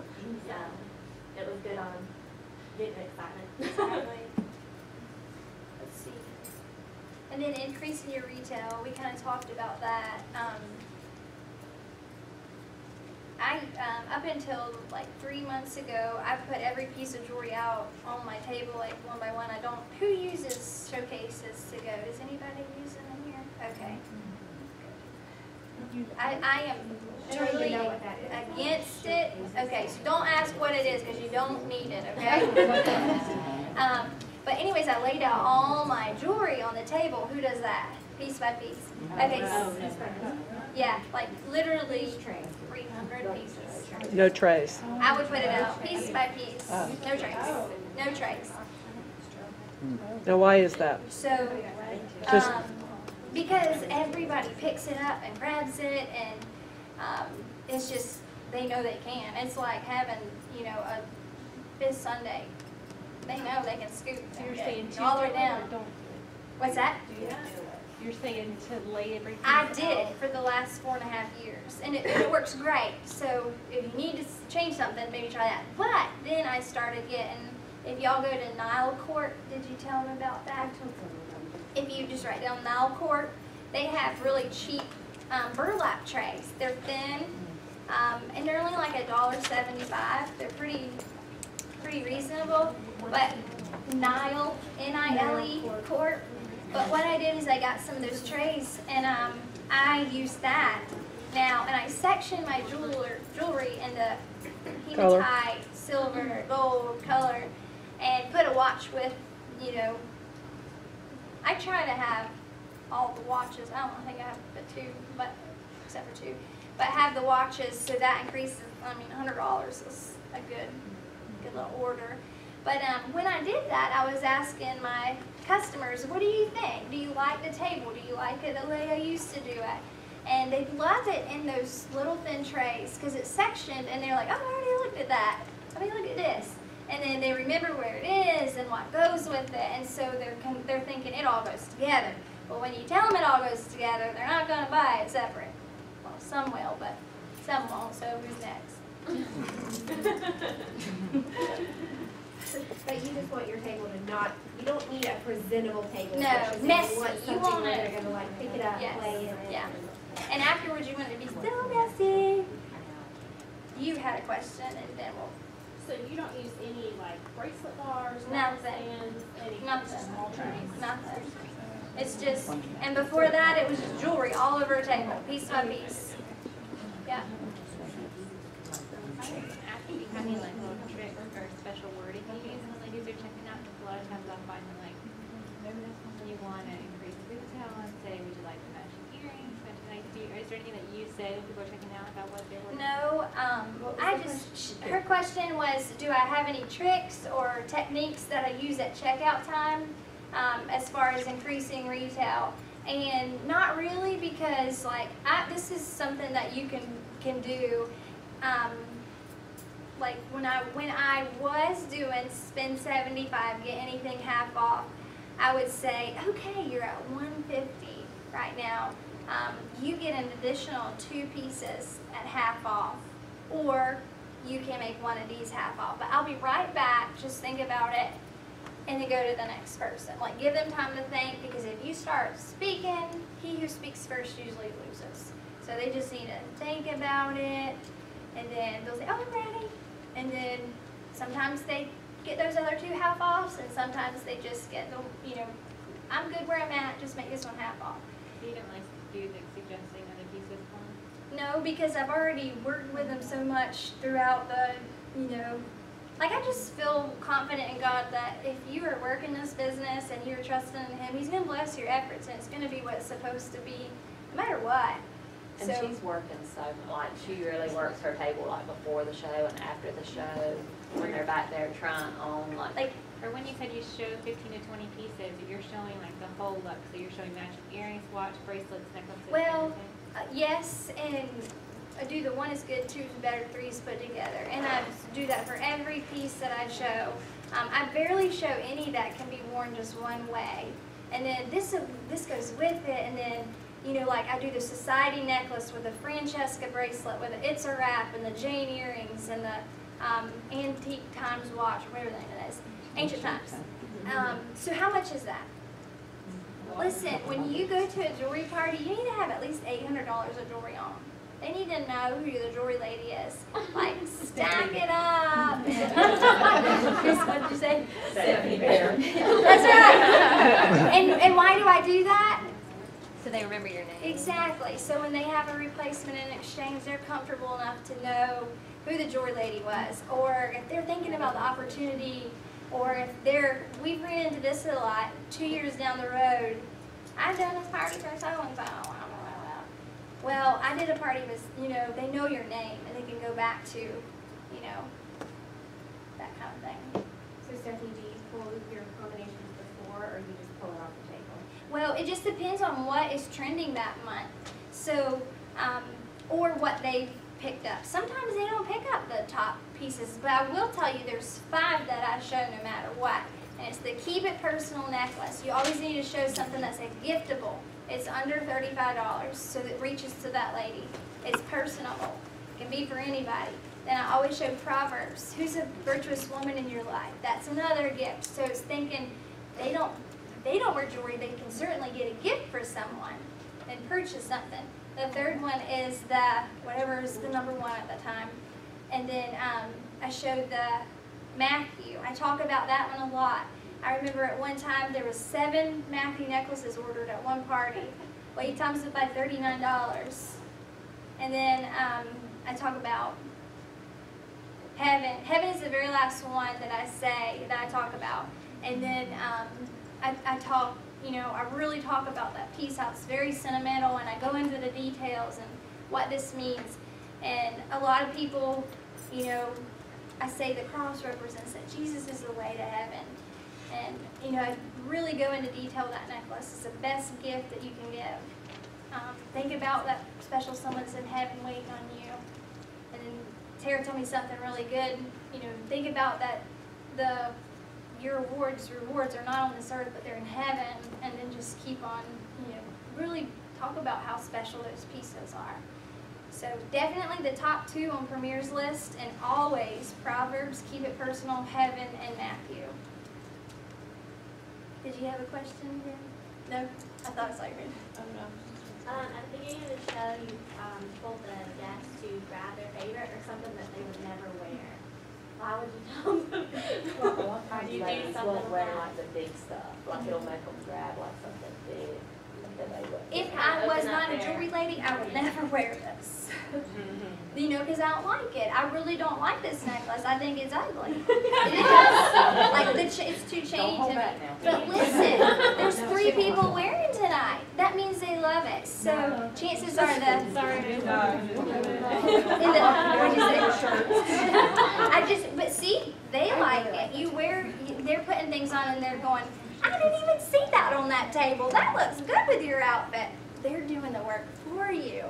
Speaker 5: it was good on getting excitement.
Speaker 1: Exactly. Let's see. And then increasing your retail, we kind of talked about that. Up until like 3 months ago, I put every piece of jewelry out on my table, like one by one. Who uses showcases to go? Does anybody use them in here? Okay. I am totally against it. Okay, so don't ask what it is because you don't need it, okay? But anyways, I laid out all my jewelry on the table. Who does that? Piece by piece. Okay. Yeah, like literally 300 pieces.
Speaker 12: No trays.
Speaker 1: I would put it out piece by piece. No trays. No trays.
Speaker 12: Now, why is that?
Speaker 1: So,
Speaker 12: Just-
Speaker 1: because everybody picks it up and grabs it, and it's just, they know they can. It's like having, you know, a this Sunday. They know they can scoop
Speaker 2: So you're
Speaker 1: and
Speaker 2: saying
Speaker 1: get all the way down.
Speaker 2: don't
Speaker 1: What's that?
Speaker 2: do that? You're saying to lay everything
Speaker 1: I did
Speaker 2: out?
Speaker 1: it for the last 4.5 years, and it works great. So if you need to change something, maybe try that. But then I started getting, if y'all go to Nile Court, did you tell them about that? If you just write down Nile Court, they have really cheap burlap trays. They're thin, and they're only like $1.75. They're pretty reasonable. But Nile, N-I-L-E, Court. But what I did is I got some of those trays, and I used that now, and I sectioned my jewelry into hematite, silver, gold, color, and put a watch with, you know, I try to have all the watches. I don't think I have but 2, but except for 2. But have the watches, so that increases. I mean, $100 is a good little order. But when I did that, I was asking my customers, what do you think? Do you like the table? Do you like it the way I used to do it? And they love it in those little thin trays because it's sectioned, and they're like, oh, I already looked at that. I mean, look at this. And then they remember where it is and what goes with it, and so they're thinking it all goes together. But when you tell them it all goes together, they're not going to buy it separate. Well, some will, but some won't, so who's next?
Speaker 11: But you just want your table to not, you don't need a presentable table.
Speaker 1: No,
Speaker 11: especially if
Speaker 1: messy.
Speaker 11: You want
Speaker 1: You
Speaker 11: something
Speaker 1: want
Speaker 11: where
Speaker 1: it-
Speaker 11: they're gonna like pick it up,
Speaker 1: Yes.
Speaker 11: play in it.
Speaker 1: Yeah. And afterwards, you want it to be still messy. You had a question, and then we'll.
Speaker 13: So you don't use any like bracelet bars,
Speaker 1: Nothing.
Speaker 13: stands, anything?
Speaker 1: Nothing.
Speaker 13: Small trays?
Speaker 1: Nothing. It's just, and before that, it was just jewelry all over a table, piece by piece. Yeah.
Speaker 6: After you have any like little tricks or special wording you use when ladies are checking there anything that you said when people were checking out about what they were?
Speaker 1: No, her question was, do I have any tricks or techniques that I use at checkout time as far as increasing retail? And not really, because like this is something that you can do. Like when I was doing spend 75, get anything half off, I would say, okay, you're at 150 right now. You get an additional 2 pieces at half off, or you can make one of these half off. But I'll be right back, just think about it, and then go to the next person. Like, give them time to think, because if you start speaking, he who speaks first usually loses. So they just need to think about it, and then they'll say, oh, I'm ready. And then sometimes they get those other 2 half offs, and sometimes they just get the, I'm good where I'm at, just make this one half off.
Speaker 6: You didn't like do the suggesting other pieces for them?
Speaker 1: No, because I've already worked with them so much throughout the, like I just feel confident in God that if you are working this business and you're trusting in Him, He's going to bless your efforts, and it's going to be what it's supposed to be, no matter what.
Speaker 4: And she's working so, like, she really works her table, like, before the show and after the show, when they're back there trying on, like
Speaker 6: or when you said you show 15 to 20 pieces, you're showing, like, the whole look, so you're showing matching earrings, watch, bracelets, necklaces,
Speaker 1: well, yes, and I do the 1 is good, 2 is better, 3 is put together, and I do that for every piece that I show. I barely show any that can be worn just one way, and then this goes with it, and then like I do the society necklace with a Francesca bracelet with a It's a Wrap and the Jane earrings and the Antique Times watch, whatever the name it is, Ancient Times. So how much is that? Listen, when you go to a jewelry party, you need to have at least $800 of jewelry on. They need to know who the jewelry lady is. Like, stack it up. Chris, what did you say?
Speaker 4: 70 pair.
Speaker 1: That's right. And why do I do that?
Speaker 3: So they remember your name.
Speaker 1: Exactly. So when they have a replacement in exchange, they're comfortable enough to know who the jewelry lady was. Or if they're thinking about the opportunity, or if we've ran into this a lot, 2 years down the road, I've done this party for so-and-so. Well, I did a party with, they know your name, and they can go back to, that kind of thing.
Speaker 10: So Stephanie, do you pull your combinations before, or you just pull it off the table?
Speaker 1: Well, it just depends on what is trending that month. So, or what they've picked up. Sometimes they don't pick up the top pieces, but I will tell you there's 5 that I show no matter what. And it's the Keep It Personal necklace. You always need to show something that's a giftable. It's under $35, so it reaches to that lady. It's personable. It can be for anybody. Then I always show Proverbs. Who's a virtuous woman in your life? That's another gift. So it's thinking they don't wear jewelry. They can certainly get a gift for someone and purchase something. The third one is whatever is the number 1 at the time. And then I showed the Matthew. I talk about that one a lot. I remember at one time there was 7 Matthew necklaces ordered at one party. Well, he times it by $39. And then I talk about heaven. Heaven is the very last one that I talk about. And then I talk, I really talk about that piece, how it's very sentimental, and I go into the details and what this means. And a lot of people, I say the cross represents that Jesus is the way to heaven. And, I really go into detail with that necklace. It's the best gift that you can give. Think about that special someone's in heaven waiting on you. And then Tara told me something really good. Think about that your rewards are not on this earth, but they're in heaven. And then just keep on, really talk about how special those pieces are. So definitely the top 2 on Premier's list, and always Proverbs, Keep It Personal, Heaven, and Matthew. Did you have a question, Jen? No? I thought I saw your hand. Oh, no.
Speaker 5: At the beginning of the show, you told the guests to grab their favorite or something that they would never wear. Why would you tell them?
Speaker 4: Well, a lot of times
Speaker 5: Do you do
Speaker 4: ladies
Speaker 5: something
Speaker 4: won't wear
Speaker 5: like
Speaker 4: like the big stuff. Like it'll make them grab like something big. That they wouldn't.
Speaker 1: If I was not a jewelry lady, I would never wear this. Because I don't like it. I really don't like this necklace. I think it's ugly. It is. Like, it's too chained to me. But listen, there's 3 people wearing tonight. That means they love it. So chances are that but see, they like it. They're putting things on and they're going, I didn't even see that on that table. That looks good with your outfit. They're doing the work for you.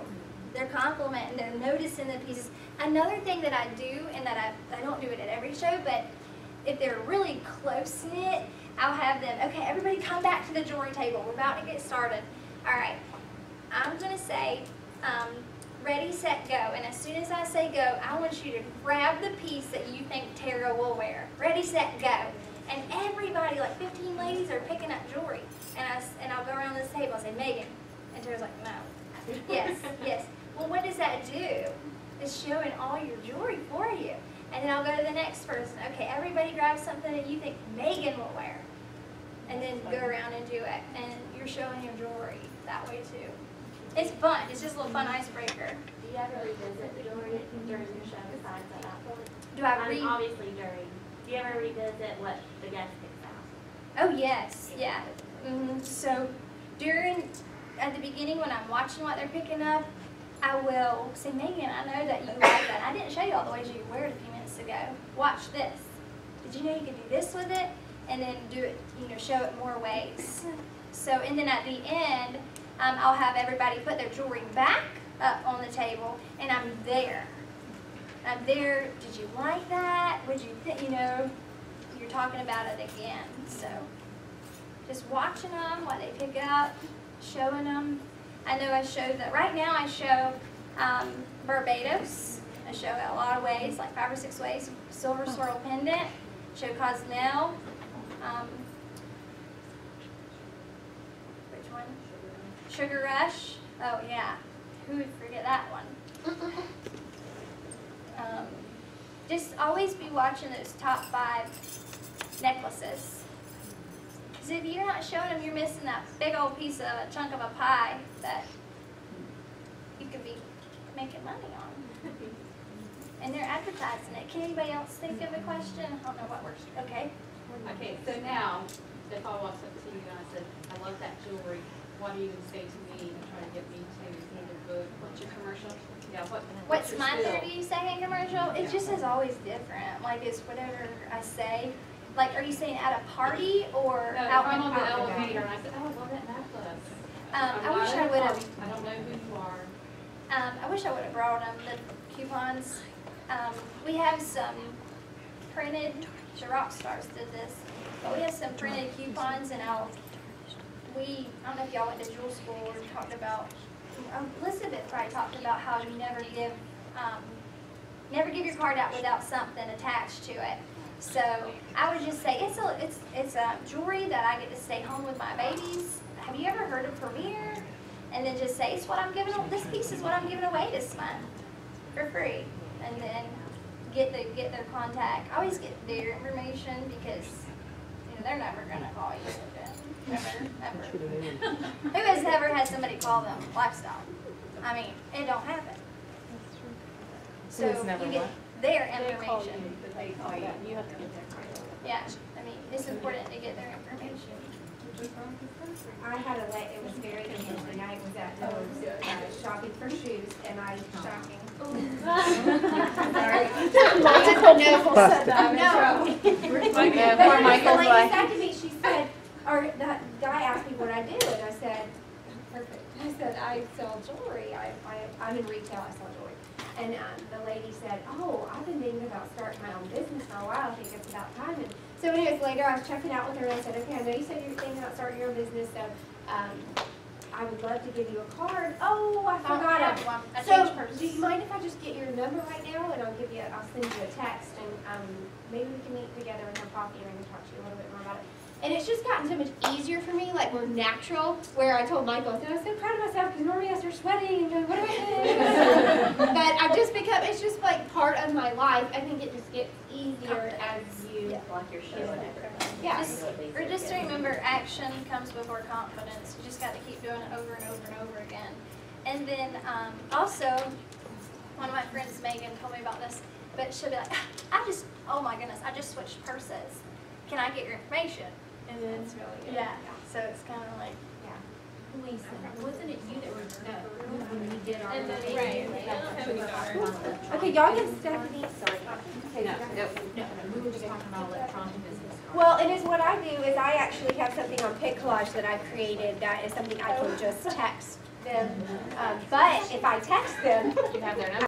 Speaker 1: They're complimenting, they're noticing the pieces. Another thing that I do, and that I don't do it at every show, but if they're really close-knit, I'll have them, okay, everybody come back to the jewelry table. We're about to get started. All right, I'm going to say, ready, set, go. And as soon as I say go, I want you to grab the piece that you think Tara will wear. Ready, set, go. And everybody, like 15 ladies, are picking up jewelry. And I'll go around this table and say, Megan. And Tara's like, no. Yes, yes. Well, what does that do? It's showing all your jewelry for you. And then I'll go to the next person. Okay, everybody grab something that you think Megan will wear. And then go around and do it. And you're showing your jewelry that way too. It's fun. It's just a little fun icebreaker.
Speaker 5: Do you ever revisit the jewelry during your show besides at that point?
Speaker 1: Do I read?
Speaker 5: Obviously during. Do you ever revisit what the guest picks out?
Speaker 1: Oh yes, yeah. So at the beginning when I'm watching what they're picking up, I will say, Megan, I know that you like that. I didn't show you all the ways you could wear it a few minutes ago. Watch this. Did you know you could do this with it? And then do it, show it more ways. So, and then at the end, I'll have everybody put their jewelry back up on the table, and I'm there. I'm there. Did you like that? Would you think, you're talking about it again. So, just watching them, what they pick up, showing them. I know I showed that. Right now, I show Barbados. I show it a lot of ways, like 5 or 6 ways. Silver swirl pendant. Show Cosmel. Which one? Sugar Rush. Oh yeah, who would forget that one? Just always be watching those top 5 necklaces. Because if you're not showing them, you're missing that big old piece of a chunk of a pie that you could be making money on. And they're advertising it. Can anybody else think of a question? I don't know what works. Okay.
Speaker 6: Okay, so now, if I walked up to you and I said, I love that jewelry, what are you going to say to me and try to get me to hand a book? What's your commercial? Yeah,
Speaker 1: What's
Speaker 6: your
Speaker 1: my
Speaker 6: spiel?
Speaker 1: 30 second commercial? It just is always different. Like it's whatever I say. Like, are you saying at a party or
Speaker 6: No,
Speaker 1: out
Speaker 6: I'm
Speaker 1: in
Speaker 6: on the
Speaker 1: public?
Speaker 6: elevator and I said, oh, I love that necklace.
Speaker 1: I wish I would have.
Speaker 6: I don't know who you are.
Speaker 1: I wish I would have brought them the coupons. We have some printed. The rock stars did this, but we have some printed coupons, and I don't know if y'all went to jewel school or talked about. Elizabeth probably talked about how you never give your card out without something attached to it. So I would just say it's a jewelry that I get to stay home with my babies. Have you ever heard of Premier? And then just say it's what I'm giving. This piece is what I'm giving away this month for free, and then get their contact. I always get their information because they're never gonna call you again. Never. Who has ever had somebody call them lifestyle? I mean, it don't happen. So you get their information.
Speaker 2: They call you. You have to get their card.
Speaker 1: Yeah, I mean, it's important to get their information.
Speaker 14: I had it was very interesting. I was at Lowe's shopping for shoes, and I shocking. Sorry.
Speaker 7: Poor Michael's
Speaker 14: The lady
Speaker 7: like.
Speaker 14: said to me, she said, or the guy asked me what I do, and I said, perfect. I said, I sell jewelry. I'm in retail. I sell jewelry. And the lady said, oh, I've been thinking about starting my own business for a while. I think it's about time. And so anyways, later I was checking out with her and I said, okay, I know you said you're thinking about starting your own business, so I would love to give you a card. Oh, I forgot it. So do you mind if I just get your number right now and I'll send you a text, and maybe we can meet together and have coffee and I can talk to you a little bit more about it. And it's just gotten so much easier for me, like more natural, where I told Michael, I said, I'm so proud of myself because normally I start sweating and going, what am I doing? But I've just become, it's just like part of my life. I think it just gets easier as you.
Speaker 4: Like your show and everything.
Speaker 14: Yeah.
Speaker 1: Just to remember, action comes before confidence. You just got to keep doing it over and over and over again. And then also, one of my friends, Megan, told me about this, but she'll be like, oh my goodness, I just switched purses. Can I get your information? And then it's really good. Yeah. So it's kind of like,
Speaker 10: Lisa, wasn't it you that were, no, when we did our.
Speaker 11: And then, right, I don't have any card.
Speaker 14: Okay, y'all can Stephanie. Okay,
Speaker 10: No, we were just talking about electronic business cards.
Speaker 14: well, and is what I do is I actually have something on Pic Collage that I've created that is something I can just text them. But if I text them,
Speaker 4: You have their number.